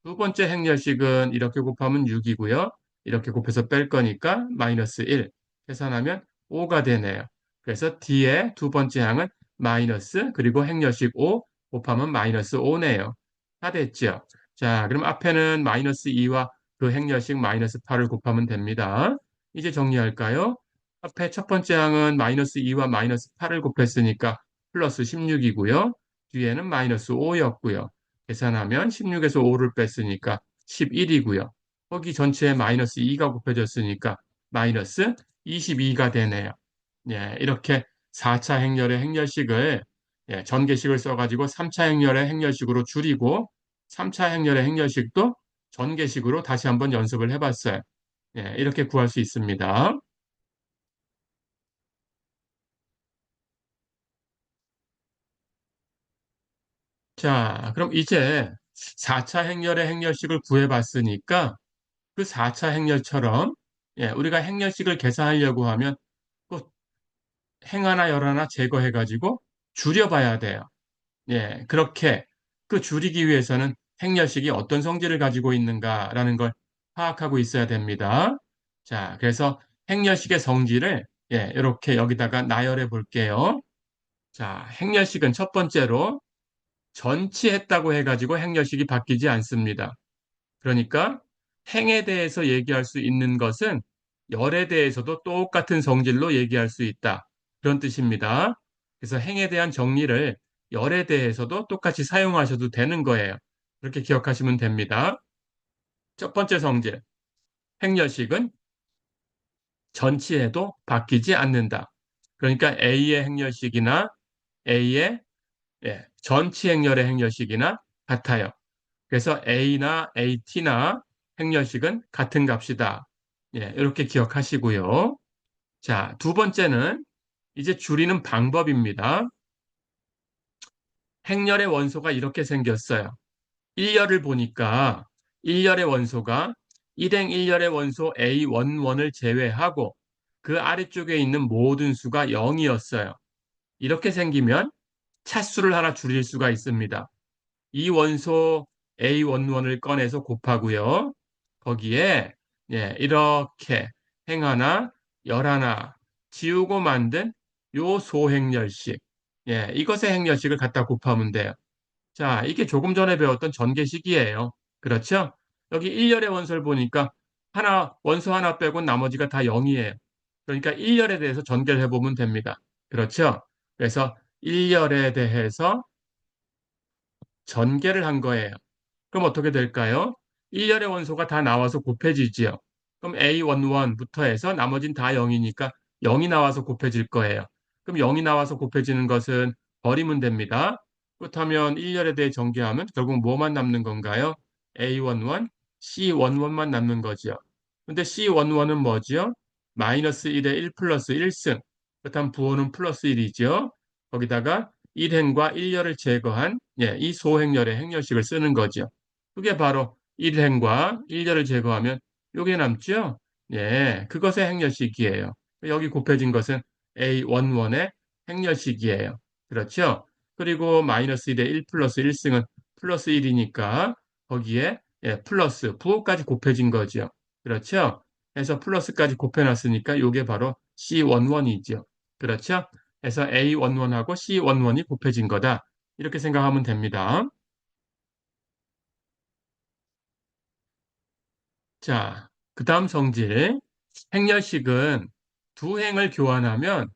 [SPEAKER 1] 두 번째 행렬식은 이렇게 곱하면 6이고요. 이렇게 곱해서 뺄 거니까 마이너스 1. 계산하면 5가 되네요. 그래서 D의 두 번째 항은 마이너스 그리고 행렬식 5 곱하면 마이너스 5네요. 다 됐죠? 자, 그럼 앞에는 마이너스 2와 그 행렬식 마이너스 8을 곱하면 됩니다. 이제 정리할까요? 앞에 첫 번째 항은 마이너스 2와 마이너스 8을 곱했으니까 플러스 16이고요. 뒤에는 마이너스 5였고요. 계산하면 16에서 5를 뺐으니까 11이고요. 거기 전체에 마이너스 2가 곱해졌으니까 마이너스 22가 되네요. 예, 이렇게 4차 행렬의 행렬식을 전개식을 써가지고 3차 행렬의 행렬식으로 줄이고 3차 행렬의 행렬식도 전개식으로 다시 한번 연습을 해봤어요. 예, 이렇게 구할 수 있습니다. 자, 그럼 이제 4차 행렬의 행렬식을 구해봤으니까 그 4차 행렬처럼 우리가 행렬식을 계산하려고 하면 또 행 하나, 열 하나 제거해가지고 줄여봐야 돼요. 예, 그렇게 그 줄이기 위해서는 행렬식이 어떤 성질을 가지고 있는가라는 걸 파악하고 있어야 됩니다. 자, 그래서 행렬식의 성질을 이렇게 여기다가 나열해 볼게요. 자, 행렬식은 첫 번째로 전치했다고 해가지고 행렬식이 바뀌지 않습니다. 그러니까 행에 대해서 얘기할 수 있는 것은 열에 대해서도 똑같은 성질로 얘기할 수 있다. 그런 뜻입니다. 그래서 행에 대한 정리를 열에 대해서도 똑같이 사용하셔도 되는 거예요. 그렇게 기억하시면 됩니다. 첫 번째 성질. 행렬식은 전치해도 바뀌지 않는다. 그러니까 A의 행렬식이나 A의 전치 행렬의 행렬식이나 같아요. 그래서 A나 AT나 행렬식은 같은 값이다. 이렇게 기억하시고요. 자, 두 번째는 이제 줄이는 방법입니다. 행렬의 원소가 이렇게 생겼어요. 1열을 보니까 1열의 원소가 일행 1열의 원소 A11을 제외하고 그 아래쪽에 있는 모든 수가 0이었어요. 이렇게 생기면 차수를 하나 줄일 수가 있습니다. 이 원소 A11을 꺼내서 곱하고요. 거기에 이렇게 행 하나, 열 하나 지우고 만든 요 소행렬식. 이것의 행렬식을 갖다 곱하면 돼요. 자, 이게 조금 전에 배웠던 전개식이에요. 그렇죠? 여기 1열의 원소를 보니까 원소 하나 빼고 나머지가 다 0이에요. 그러니까 1열에 대해서 전개를 해보면 됩니다. 그렇죠? 그래서 1열에 대해서 전개를 한 거예요. 그럼 어떻게 될까요? 1열의 원소가 다 나와서 곱해지지요. 그럼 A11부터 해서 나머진 다 0이니까 0이 나와서 곱해질 거예요. 그럼 0이 나와서 곱해지는 것은 버리면 됩니다. 그렇다면 1열에 대해 전개하면 결국 뭐만 남는 건가요? A11, C11만 남는 거죠. 근데 C11은 뭐죠? 마이너스 1에 1 플러스 1승. 그렇다면 부호는 플러스 1이죠. 거기다가 1행과 1열을 제거한 이 소행열의 행렬식을 쓰는 거죠. 그게 바로 1행과 1열을 제거하면 요게 남죠? 그것의 행렬식이에요. 여기 곱해진 것은 A11의 행렬식이에요. 그렇죠? 그리고 마이너스 1에 1 플러스 1승은 플러스 1이니까 거기에 플러스 부호까지 곱해진 거죠. 그렇죠? 그래서 플러스까지 곱해놨으니까 요게 바로 C11이죠. 그렇죠? 그래서 A11하고 C11이 곱해진 거다. 이렇게 생각하면 됩니다. 자, 그 다음 성질. 행렬식은 두 행을 교환하면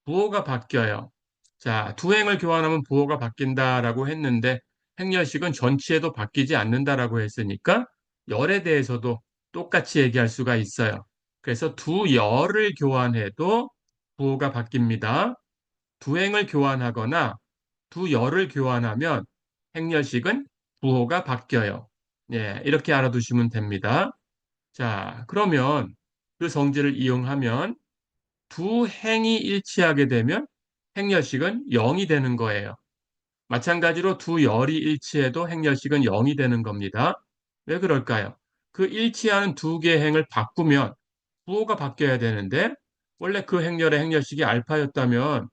[SPEAKER 1] 부호가 바뀌어요. 자, 두 행을 교환하면 부호가 바뀐다라고 했는데 행렬식은 전치에도 바뀌지 않는다라고 했으니까 열에 대해서도 똑같이 얘기할 수가 있어요. 그래서 두 열을 교환해도 부호가 바뀝니다. 두 행을 교환하거나 두 열을 교환하면 행렬식은 부호가 바뀌어요. 이렇게 알아두시면 됩니다. 자, 그러면 그 성질을 이용하면 두 행이 일치하게 되면 행렬식은 0이 되는 거예요. 마찬가지로 두 열이 일치해도 행렬식은 0이 되는 겁니다. 왜 그럴까요? 그 일치하는 두 개의 행을 바꾸면 부호가 바뀌어야 되는데 원래 그 행렬의 행렬식이 알파였다면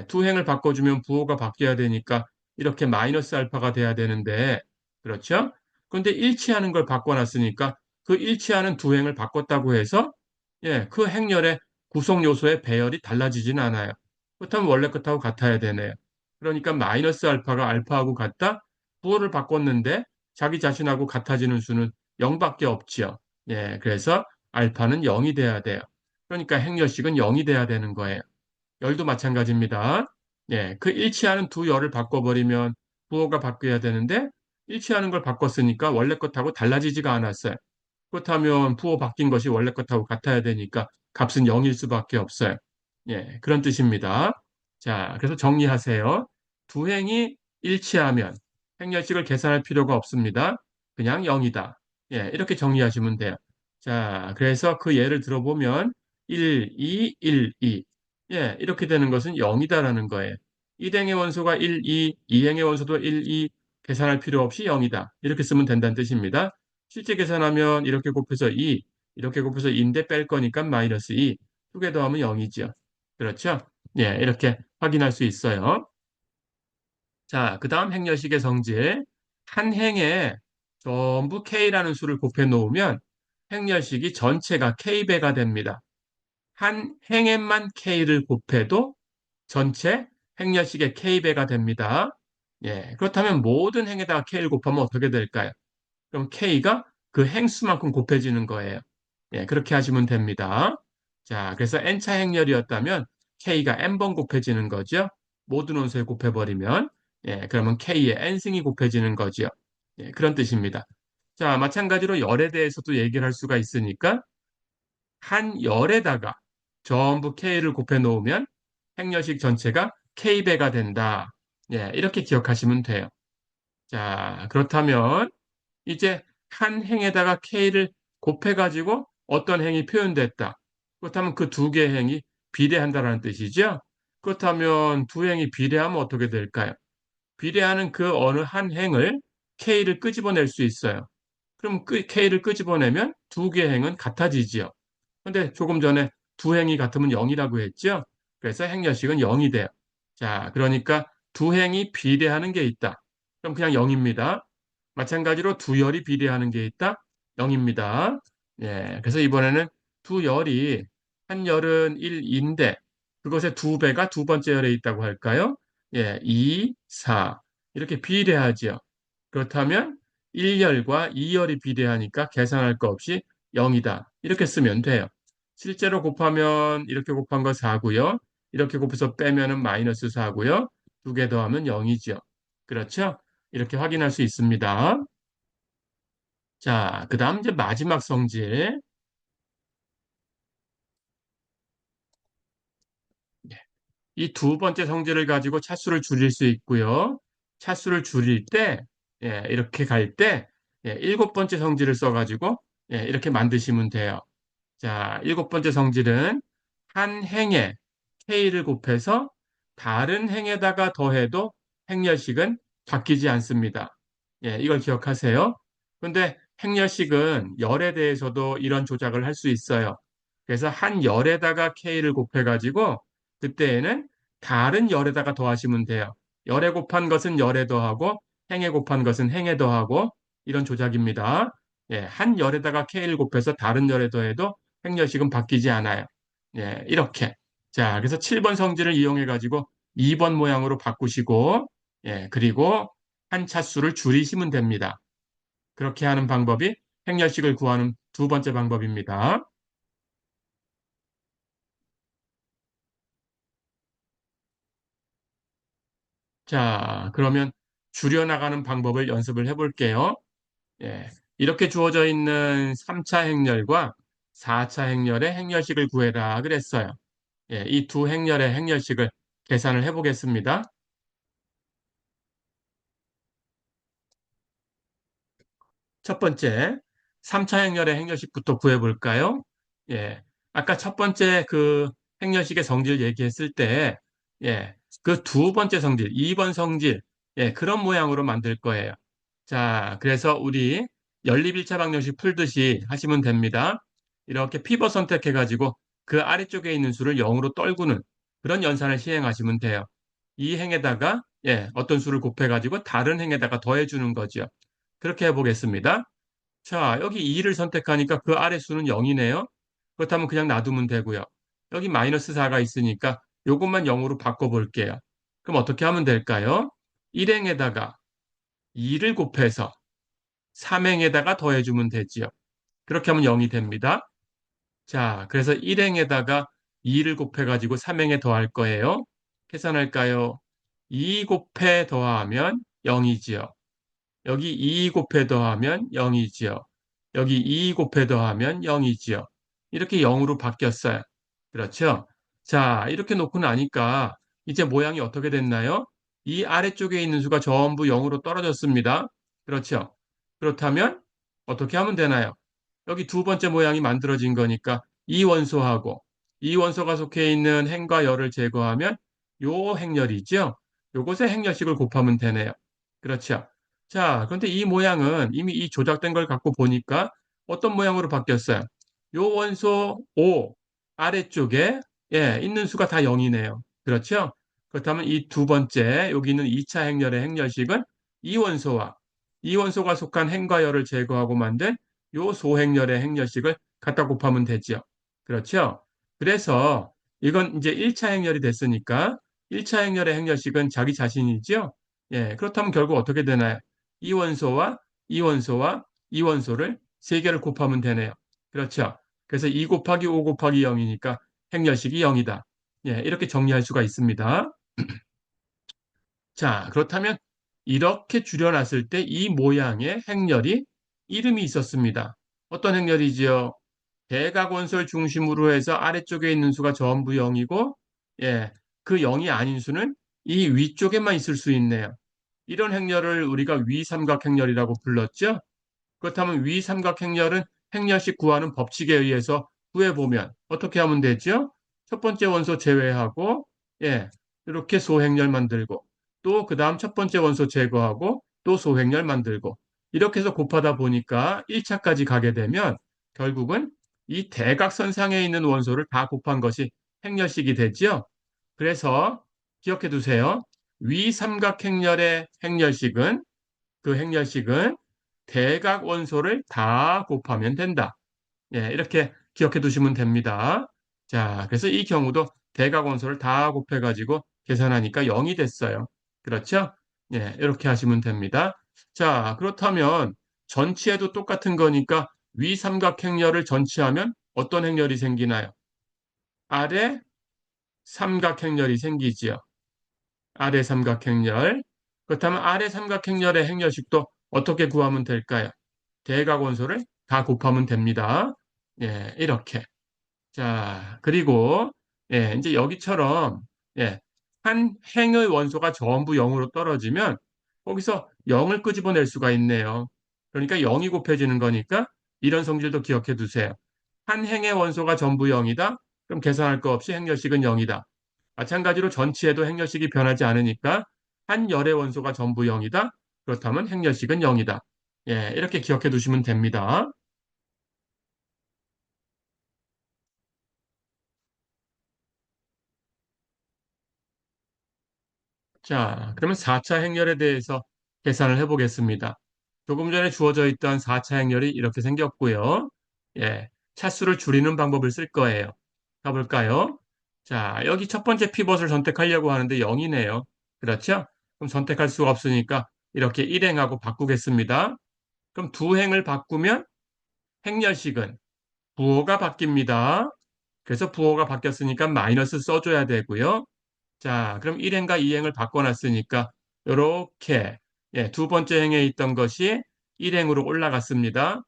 [SPEAKER 1] 두 행을 바꿔주면 부호가 바뀌어야 되니까 이렇게 마이너스 알파가 돼야 되는데 그렇죠? 그런데 일치하는 걸 바꿔놨으니까 그 일치하는 두 행을 바꿨다고 해서 그 행렬의 구성 요소의 배열이 달라지진 않아요. 그렇다면 원래 것하고 같아야 되네요. 그러니까 마이너스 알파가 알파하고 같다? 부호를 바꿨는데 자기 자신하고 같아지는 수는 0밖에 없지요. 그래서 알파는 0이 돼야 돼요. 그러니까 행렬식은 0이 돼야 되는 거예요. 열도 마찬가지입니다. 그 일치하는 두 열을 바꿔버리면 부호가 바뀌어야 되는데 일치하는 걸 바꿨으니까 원래 것하고 달라지지가 않았어요. 그렇다면 부호 바뀐 것이 원래 것하고 같아야 되니까 값은 0일 수밖에 없어요. 그런 뜻입니다. 자, 그래서 정리하세요. 두 행이 일치하면 행렬식을 계산할 필요가 없습니다. 그냥 0이다. 이렇게 정리하시면 돼요. 자, 그래서 그 예를 들어보면 1, 2, 1, 2. 이렇게 되는 것은 0이다라는 거예요. 1행의 원소가 1, 2, 2행의 원소도 1, 2 계산할 필요 없이 0이다. 이렇게 쓰면 된다는 뜻입니다. 실제 계산하면 이렇게 곱해서 2, 이렇게 곱해서 2인데 뺄 거니까 마이너스 2. 두 개 더하면 0이죠. 그렇죠? 이렇게 확인할 수 있어요. 자, 그 다음 행렬식의 성질. 한 행에 전부 k라는 수를 곱해 놓으면 행렬식이 전체가 k배가 됩니다. 한 행에만 k를 곱해도 전체 행렬식의 k배가 됩니다. 그렇다면 모든 행에다가 k를 곱하면 어떻게 될까요? 그럼 k가 그 행수만큼 곱해지는 거예요. 그렇게 하시면 됩니다. 자, 그래서 n차 행렬이었다면 k가 n번 곱해지는 거죠. 모든 원소에 곱해버리면 그러면 k의 n승이 곱해지는 거죠. 그런 뜻입니다. 자, 마찬가지로 열에 대해서도 얘기를 할 수가 있으니까 한 열에다가 전부 K를 곱해 놓으면 행렬식 전체가 K배가 된다. 예, 이렇게 기억하시면 돼요. 자, 그렇다면 이제 한 행에다가 K를 곱해가지고 어떤 행이 표현됐다. 그렇다면 그 두 개의 행이 비례한다라는 뜻이죠. 그렇다면 두 행이 비례하면 어떻게 될까요? 비례하는 그 어느 한 행을 K를 끄집어낼 수 있어요. 그럼 K를 끄집어내면 두 개의 행은 같아지지요. 근데 조금 전에 두 행이 같으면 0이라고 했죠. 그래서 행렬식은 0이 돼요. 자, 그러니까 두 행이 비례하는 게 있다. 그럼 그냥 0입니다. 마찬가지로 두 열이 비례하는 게 있다. 0입니다. 예, 그래서 이번에는 두 열이 한 열은 1인데 그것의 두 배가 두 번째 열에 있다고 할까요? 예, 2, 4 이렇게 비례하죠. 그렇다면 1열과 2열이 비례하니까 계산할 거 없이 0이다. 이렇게 쓰면 돼요. 실제로 곱하면 이렇게 곱한 거 4고요. 이렇게 곱해서 빼면은 마이너스 4고요. 두 개 더하면 0이죠. 그렇죠? 이렇게 확인할 수 있습니다. 자, 그 다음 이제 마지막 성질. 이 두 번째 성질을 가지고 차수를 줄일 수 있고요. 차수를 줄일 때, 예, 이렇게 갈 때, 예, 일곱 번째 성질을 써가지고, 예, 이렇게 만드시면 돼요. 자, 일곱 번째 성질은 한 행에 K를 곱해서 다른 행에다가 더해도 행렬식은 바뀌지 않습니다. 예, 이걸 기억하세요. 근데 행렬식은 열에 대해서도 이런 조작을 할 수 있어요. 그래서 한 열에다가 K를 곱해가지고 그때에는 다른 열에다가 더하시면 돼요. 열에 곱한 것은 열에 더하고 행에 곱한 것은 행에 더하고 이런 조작입니다. 예, 한 열에다가 K를 곱해서 다른 열에 더해도 행렬식은 바뀌지 않아요. 예, 이렇게. 자, 그래서 7번 성질을 이용해 가지고 2번 모양으로 바꾸시고, 예, 그리고 한 차수를 줄이시면 됩니다. 그렇게 하는 방법이 행렬식을 구하는 두 번째 방법입니다. 자, 그러면 줄여나가는 방법을 연습을 해볼게요. 예, 이렇게 주어져 있는 3차 행렬과 4차 행렬의 행렬식을 구해라 그랬어요. 예, 이 두 행렬의 행렬식을 계산을 해보겠습니다. 첫 번째, 3차 행렬의 행렬식부터 구해볼까요? 예. 아까 첫 번째 그 행렬식의 성질 얘기했을 때, 예. 그 두 번째 성질, 2번 성질, 예. 그런 모양으로 만들 거예요. 자, 그래서 우리 연립 1차 방정식 풀듯이 하시면 됩니다. 이렇게 피벗 선택해가지고 그 아래쪽에 있는 수를 0으로 떨구는 그런 연산을 시행하시면 돼요. 이 행에다가, 예. 어떤 수를 곱해가지고 다른 행에다가 더해주는 거죠. 그렇게 해보겠습니다. 자, 여기 2를 선택하니까 그 아래 수는 0이네요. 그렇다면 그냥 놔두면 되고요. 여기 마이너스 4가 있으니까 이것만 0으로 바꿔볼게요. 그럼 어떻게 하면 될까요? 1행에다가 2를 곱해서 3행에다가 더해주면 되지요. 그렇게 하면 0이 됩니다. 자, 그래서 1행에다가 2를 곱해가지고 3행에 더할 거예요. 계산할까요? 2 곱해 더하면 0이지요. 여기 2 곱해 더하면 0이지요. 여기 2 곱해 더하면 0이지요. 이렇게 0으로 바뀌었어요. 그렇죠? 자, 이렇게 놓고 나니까 이제 모양이 어떻게 됐나요? 이 아래쪽에 있는 수가 전부 0으로 떨어졌습니다. 그렇죠? 그렇다면 어떻게 하면 되나요? 여기 두 번째 모양이 만들어진 거니까 이 원소하고 이 원소가 속해 있는 행과 열을 제거하면 요 행렬이죠. 요것의 행렬식을 곱하면 되네요. 그렇죠? 자, 그런데 이 모양은 이미 이 조작된 걸 갖고 보니까 어떤 모양으로 바뀌었어요? 요 원소 O 아래쪽에 예, 있는 수가 다 0이네요. 그렇죠? 그렇다면 이 두 번째 여기 있는 2차 행렬의 행렬식은 이 원소와 이 원소가 속한 행과 열을 제거하고 만든 요 소행렬의 행렬식을 갖다 곱하면 되죠. 그렇죠? 그래서 이건 이제 1차 행렬이 됐으니까 1차 행렬의 행렬식은 자기 자신이죠. 예, 그렇다면 결국 어떻게 되나요? 이 원소와 이 원소와 이 원소를 세 개를 곱하면 되네요. 그렇죠? 그래서 2 곱하기 5 곱하기 0이니까 행렬식이 0이다. 예, 이렇게 정리할 수가 있습니다. 자, 그렇다면 이렇게 줄여놨을 때 이 모양의 행렬이 이름이 있었습니다. 어떤 행렬이지요? 대각원소를 중심으로 해서 아래쪽에 있는 수가 전부 0이고, 예, 그 0이 아닌 수는 이 위쪽에만 있을 수 있네요. 이런 행렬을 우리가 위삼각행렬이라고 불렀죠. 그렇다면 위삼각행렬은 행렬식 구하는 법칙에 의해서 구해보면 어떻게 하면 되죠? 첫 번째 원소 제외하고, 예, 이렇게 소행렬 만들고, 또 그 다음 첫 번째 원소 제거하고, 또 소행렬 만들고, 이렇게 해서 곱하다 보니까 1차까지 가게 되면 결국은 이 대각선상에 있는 원소를 다 곱한 것이 행렬식이 되죠. 그래서 기억해 두세요. 위삼각행렬의 행렬식은 그 행렬식은 대각 원소를 다 곱하면 된다. 예, 이렇게 기억해 두시면 됩니다. 자, 그래서 이 경우도 대각 원소를 다 곱해가지고 계산하니까 0이 됐어요. 그렇죠? 예, 이렇게 하시면 됩니다. 자, 그렇다면 전치해도 똑같은 거니까 위 삼각행렬을 전치하면 어떤 행렬이 생기나요? 아래 삼각행렬이 생기지요. 아래 삼각행렬. 그렇다면 아래 삼각행렬의 행렬식도 어떻게 구하면 될까요? 대각 원소를 다 곱하면 됩니다. 예, 이렇게. 자, 그리고 예, 이제 여기처럼 예, 한 행의 원소가 전부 0으로 떨어지면 거기서 0을 끄집어낼 수가 있네요. 그러니까 0이 곱해지는 거니까 이런 성질도 기억해 두세요. 한 행의 원소가 전부 0이다. 그럼 계산할 거 없이 행렬식은 0이다. 마찬가지로 전치에도 행렬식이 변하지 않으니까 한 열의 원소가 전부 0이다. 그렇다면 행렬식은 0이다. 예, 이렇게 기억해 두시면 됩니다. 자, 그러면 4차 행렬에 대해서 계산을 해보겠습니다. 조금 전에 주어져 있던 4차 행렬이 이렇게 생겼고요. 예, 차수를 줄이는 방법을 쓸 거예요. 가볼까요? 자, 여기 첫 번째 피벗을 선택하려고 하는데 0이네요. 그렇죠? 그럼 선택할 수가 없으니까 이렇게 1행하고 바꾸겠습니다. 그럼 두 행을 바꾸면 행렬식은 부호가 바뀝니다. 그래서 부호가 바뀌었으니까 마이너스 써줘야 되고요. 자, 그럼 1행과 2행을 바꿔놨으니까 이렇게 예, 두 번째 행에 있던 것이 1행으로 올라갔습니다.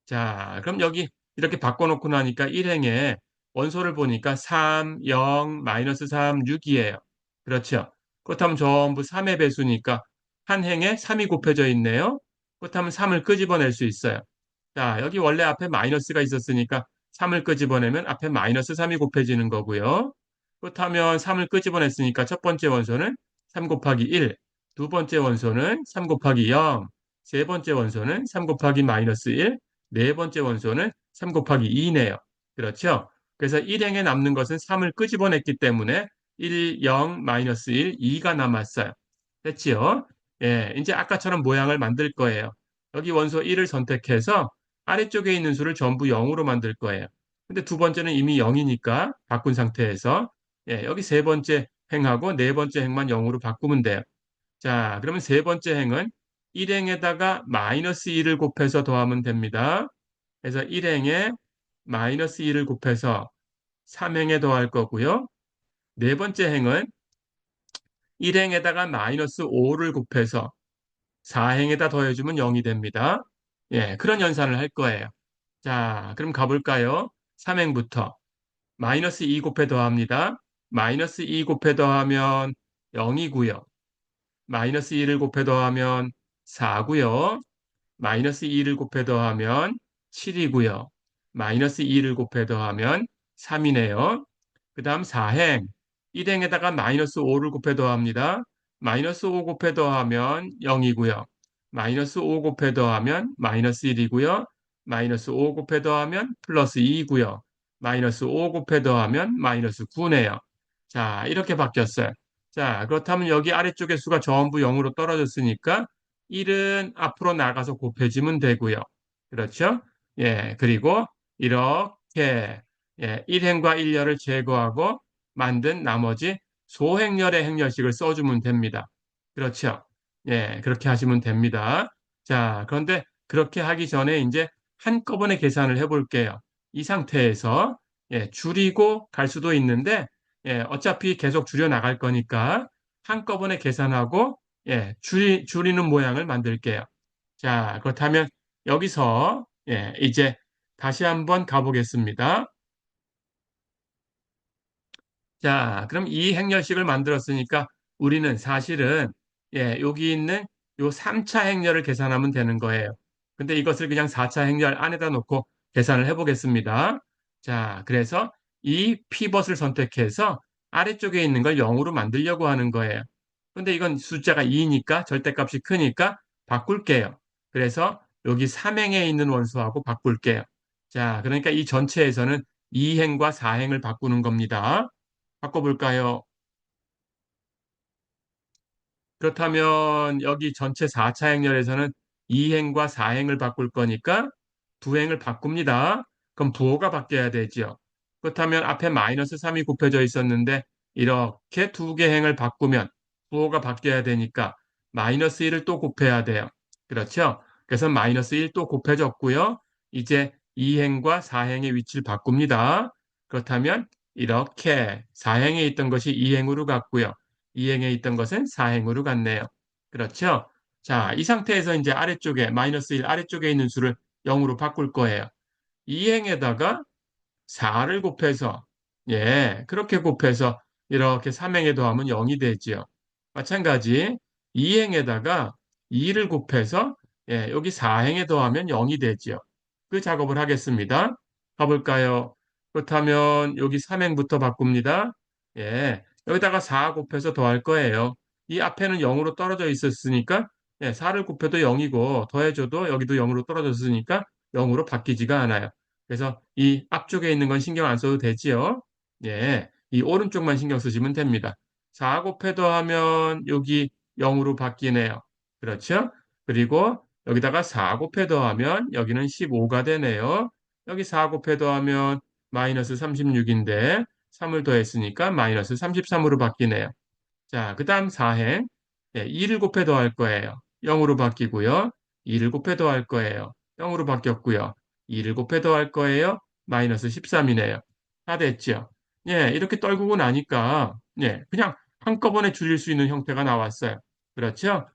[SPEAKER 1] 자, 그럼 여기 이렇게 바꿔놓고 나니까 1행에 원소를 보니까 3, 0, 마이너스 3, 6이에요. 그렇죠? 그렇다면 전부 3의 배수니까 한 행에 3이 곱해져 있네요. 그렇다면 3을 끄집어낼 수 있어요. 자, 여기 원래 앞에 마이너스가 있었으니까 3을 끄집어내면 앞에 마이너스 3이 곱해지는 거고요. 그렇다면 3을 끄집어냈으니까 첫 번째 원소는 3 곱하기 1, 두 번째 원소는 3 곱하기 0, 세 번째 원소는 3 곱하기 마이너스 1, 네 번째 원소는 3 곱하기 2네요. 그렇죠? 그래서 1행에 남는 것은 3을 끄집어냈기 때문에 1, 0, 마이너스 1, 2가 남았어요. 됐지요? 예, 이제 아까처럼 모양을 만들 거예요. 여기 원소 1을 선택해서 아래쪽에 있는 수를 전부 0으로 만들 거예요. 근데 두 번째는 이미 0이니까 바꾼 상태에서 예, 여기 세 번째 행하고 네 번째 행만 0으로 바꾸면 돼요. 자, 그러면 세 번째 행은 1행에다가 마이너스 1을 곱해서 더하면 됩니다. 그래서 1행에 마이너스 1을 곱해서 3행에 더할 거고요. 네 번째 행은 1행에다가 마이너스 5를 곱해서 4행에다 더해주면 0이 됩니다. 예, 그런 연산을 할 거예요. 자, 그럼 가볼까요? 3행부터 마이너스 2 곱해 더합니다. 마이너스 2 곱해 더하면 0이고요. 마이너스 1을 곱해 더하면 4고요. 마이너스 2를 곱해 더하면 7이고요. 마이너스 2를 곱해 더하면 3이네요. 그 다음 4행. 1행에다가 마이너스 5를 곱해 더합니다. 마이너스 5 곱해 더하면 0이고요. 마이너스 5 곱해 더하면 마이너스 1이고요. 마이너스 5 곱해 더하면 플러스 2이고요. 마이너스 5 곱해 더하면 마이너스 9네요. 자, 이렇게 바뀌었어요. 자, 그렇다면 여기 아래쪽의 수가 전부 0으로 떨어졌으니까 1은 앞으로 나가서 곱해지면 되고요. 그렇죠? 예, 그리고 이렇게 예, 1행과 1열을 제거하고 만든 나머지 소행렬의 행렬식을 써주면 됩니다. 그렇죠? 예, 그렇게 하시면 됩니다. 자, 그런데 그렇게 하기 전에 이제 한꺼번에 계산을 해볼게요. 이 상태에서 예, 줄이고 갈 수도 있는데 예, 어차피 계속 줄여 나갈 거니까 한꺼번에 계산하고 예, 줄이는 모양을 만들게요. 자, 그렇다면 여기서 이제 다시 한번 가보겠습니다. 자, 그럼 이 행렬식을 만들었으니까 우리는 사실은 여기 있는 요 3차 행렬을 계산하면 되는 거예요. 근데 이것을 그냥 4차 행렬 안에다 놓고 계산을 해보겠습니다. 자, 그래서 이 피벗을 선택해서 아래쪽에 있는 걸 0으로 만들려고 하는 거예요. 근데 이건 숫자가 2니까 절대값이 크니까 바꿀게요. 그래서 여기 3행에 있는 원소하고 바꿀게요. 자, 그러니까 이 전체에서는 2행과 4행을 바꾸는 겁니다. 바꿔볼까요? 그렇다면 여기 전체 4차 행렬에서는 2행과 4행을 바꿀 거니까 두 행을 바꿉니다. 그럼 부호가 바뀌어야 되죠. 그렇다면 앞에 마이너스 3이 곱해져 있었는데 이렇게 두 개 행을 바꾸면 부호가 바뀌어야 되니까 마이너스 1을 또 곱해야 돼요. 그렇죠? 그래서 마이너스 1 또 곱해졌고요. 이제 2행과 4행의 위치를 바꿉니다. 그렇다면 이렇게 4행에 있던 것이 2행으로 갔고요. 이행에 있던 것은 사행으로 갔네요. 그렇죠? 자, 이 상태에서 이제 아래쪽에 마이너스 1 아래쪽에 있는 수를 0으로 바꿀 거예요. 이행에다가 4를 곱해서 그렇게 곱해서 이렇게 3행에 더하면 0이 되지요. 마찬가지 2행에다가 2를 곱해서 여기 4행에 더하면 0이 되지요. 그 작업을 하겠습니다. 가볼까요? 그렇다면 여기 3행부터 바꿉니다. 여기다가 4 곱해서 더할 거예요. 이 앞에는 0으로 떨어져 있었으니까 4를 곱해도 0이고 더해줘도 여기도 0으로 떨어졌으니까 0으로 바뀌지가 않아요. 그래서 이 앞쪽에 있는 건 신경 안 써도 되지요. 이 오른쪽만 신경 쓰시면 됩니다. 4 곱해 더하면 여기 0으로 바뀌네요. 그렇죠? 그리고 여기다가 4 곱해 더하면 여기는 15가 되네요. 여기 4 곱해 더하면 마이너스 36인데 3을 더했으니까 마이너스 33으로 바뀌네요. 자, 그 다음 4행. 2를 곱해 더할 거예요. 0으로 바뀌고요. 2를 곱해 더할 거예요. 0으로 바뀌었고요. 2를 곱해 더할 거예요. 마이너스 13이네요. 다 됐죠? 이렇게 떨구고 나니까, 그냥 한꺼번에 줄일 수 있는 형태가 나왔어요. 그렇죠?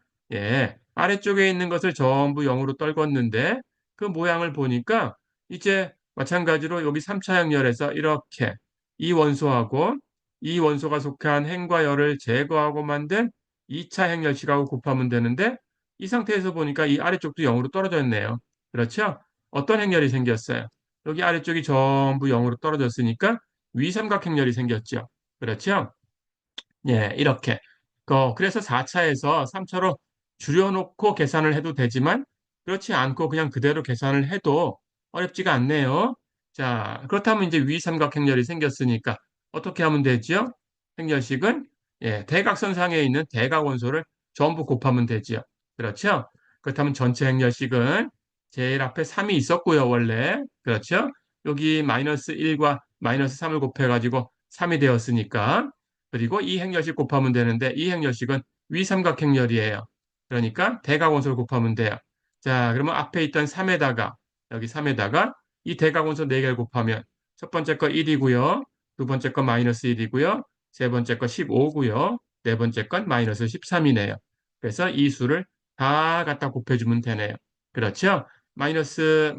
[SPEAKER 1] 아래쪽에 있는 것을 전부 0으로 떨궜는데, 그 모양을 보니까, 이제 마찬가지로 여기 3차 행렬에서 이렇게 이 원소하고 이 원소가 속한 행과 열을 제거하고 만든 2차 행렬식하고 곱하면 되는데 이 상태에서 보니까 이 아래쪽도 0으로 떨어져 있네요. 그렇죠? 어떤 행렬이 생겼어요? 여기 아래쪽이 전부 0으로 떨어졌으니까 위삼각행렬이 생겼죠. 그렇죠? 이렇게. 그래서 4차에서 3차로 줄여놓고 계산을 해도 되지만 그렇지 않고 그냥 그대로 계산을 해도 어렵지가 않네요. 자, 그렇다면 이제 위삼각행렬이 생겼으니까 어떻게 하면 되죠? 행렬식은 대각선상에 있는 대각원소를 전부 곱하면 되죠. 그렇죠? 그렇다면 전체 행렬식은 제일 앞에 3이 있었고요, 원래. 그렇죠? 여기 마이너스 1과 마이너스 3을 곱해가지고 3이 되었으니까 그리고 이 행렬식 곱하면 되는데 이 행렬식은 위삼각행렬이에요. 그러니까 대각원소를 곱하면 돼요. 자, 그러면 앞에 있던 3에다가 여기 3에다가 이 대각원소 4개를 곱하면 첫 번째 거 1이고요. 두 번째 건 마이너스 1이고요. 세 번째 거 15고요. 네 번째 건 마이너스 13이네요. 그래서 이 수를 다 갖다 곱해주면 되네요. 그렇죠? 마이너스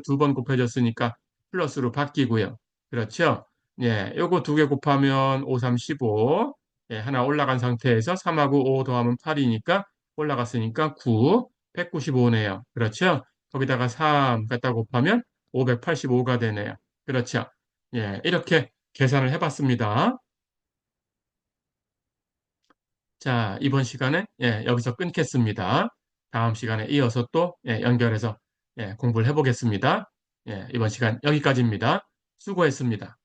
[SPEAKER 1] 두 번 곱해졌으니까 플러스로 바뀌고요. 그렇죠? 요거 두 개 곱하면 5, 3, 15. 하나 올라간 상태에서 3하고 5 더하면 8이니까 올라갔으니까 9, 195네요. 그렇죠? 거기다가 3 갖다 곱하면 585가 되네요. 그렇죠? 이렇게 계산을 해봤습니다. 자, 이번 시간은 여기서 끊겠습니다. 다음 시간에 이어서 또 연결해서 공부를 해보겠습니다. 이번 시간 여기까지입니다. 수고했습니다.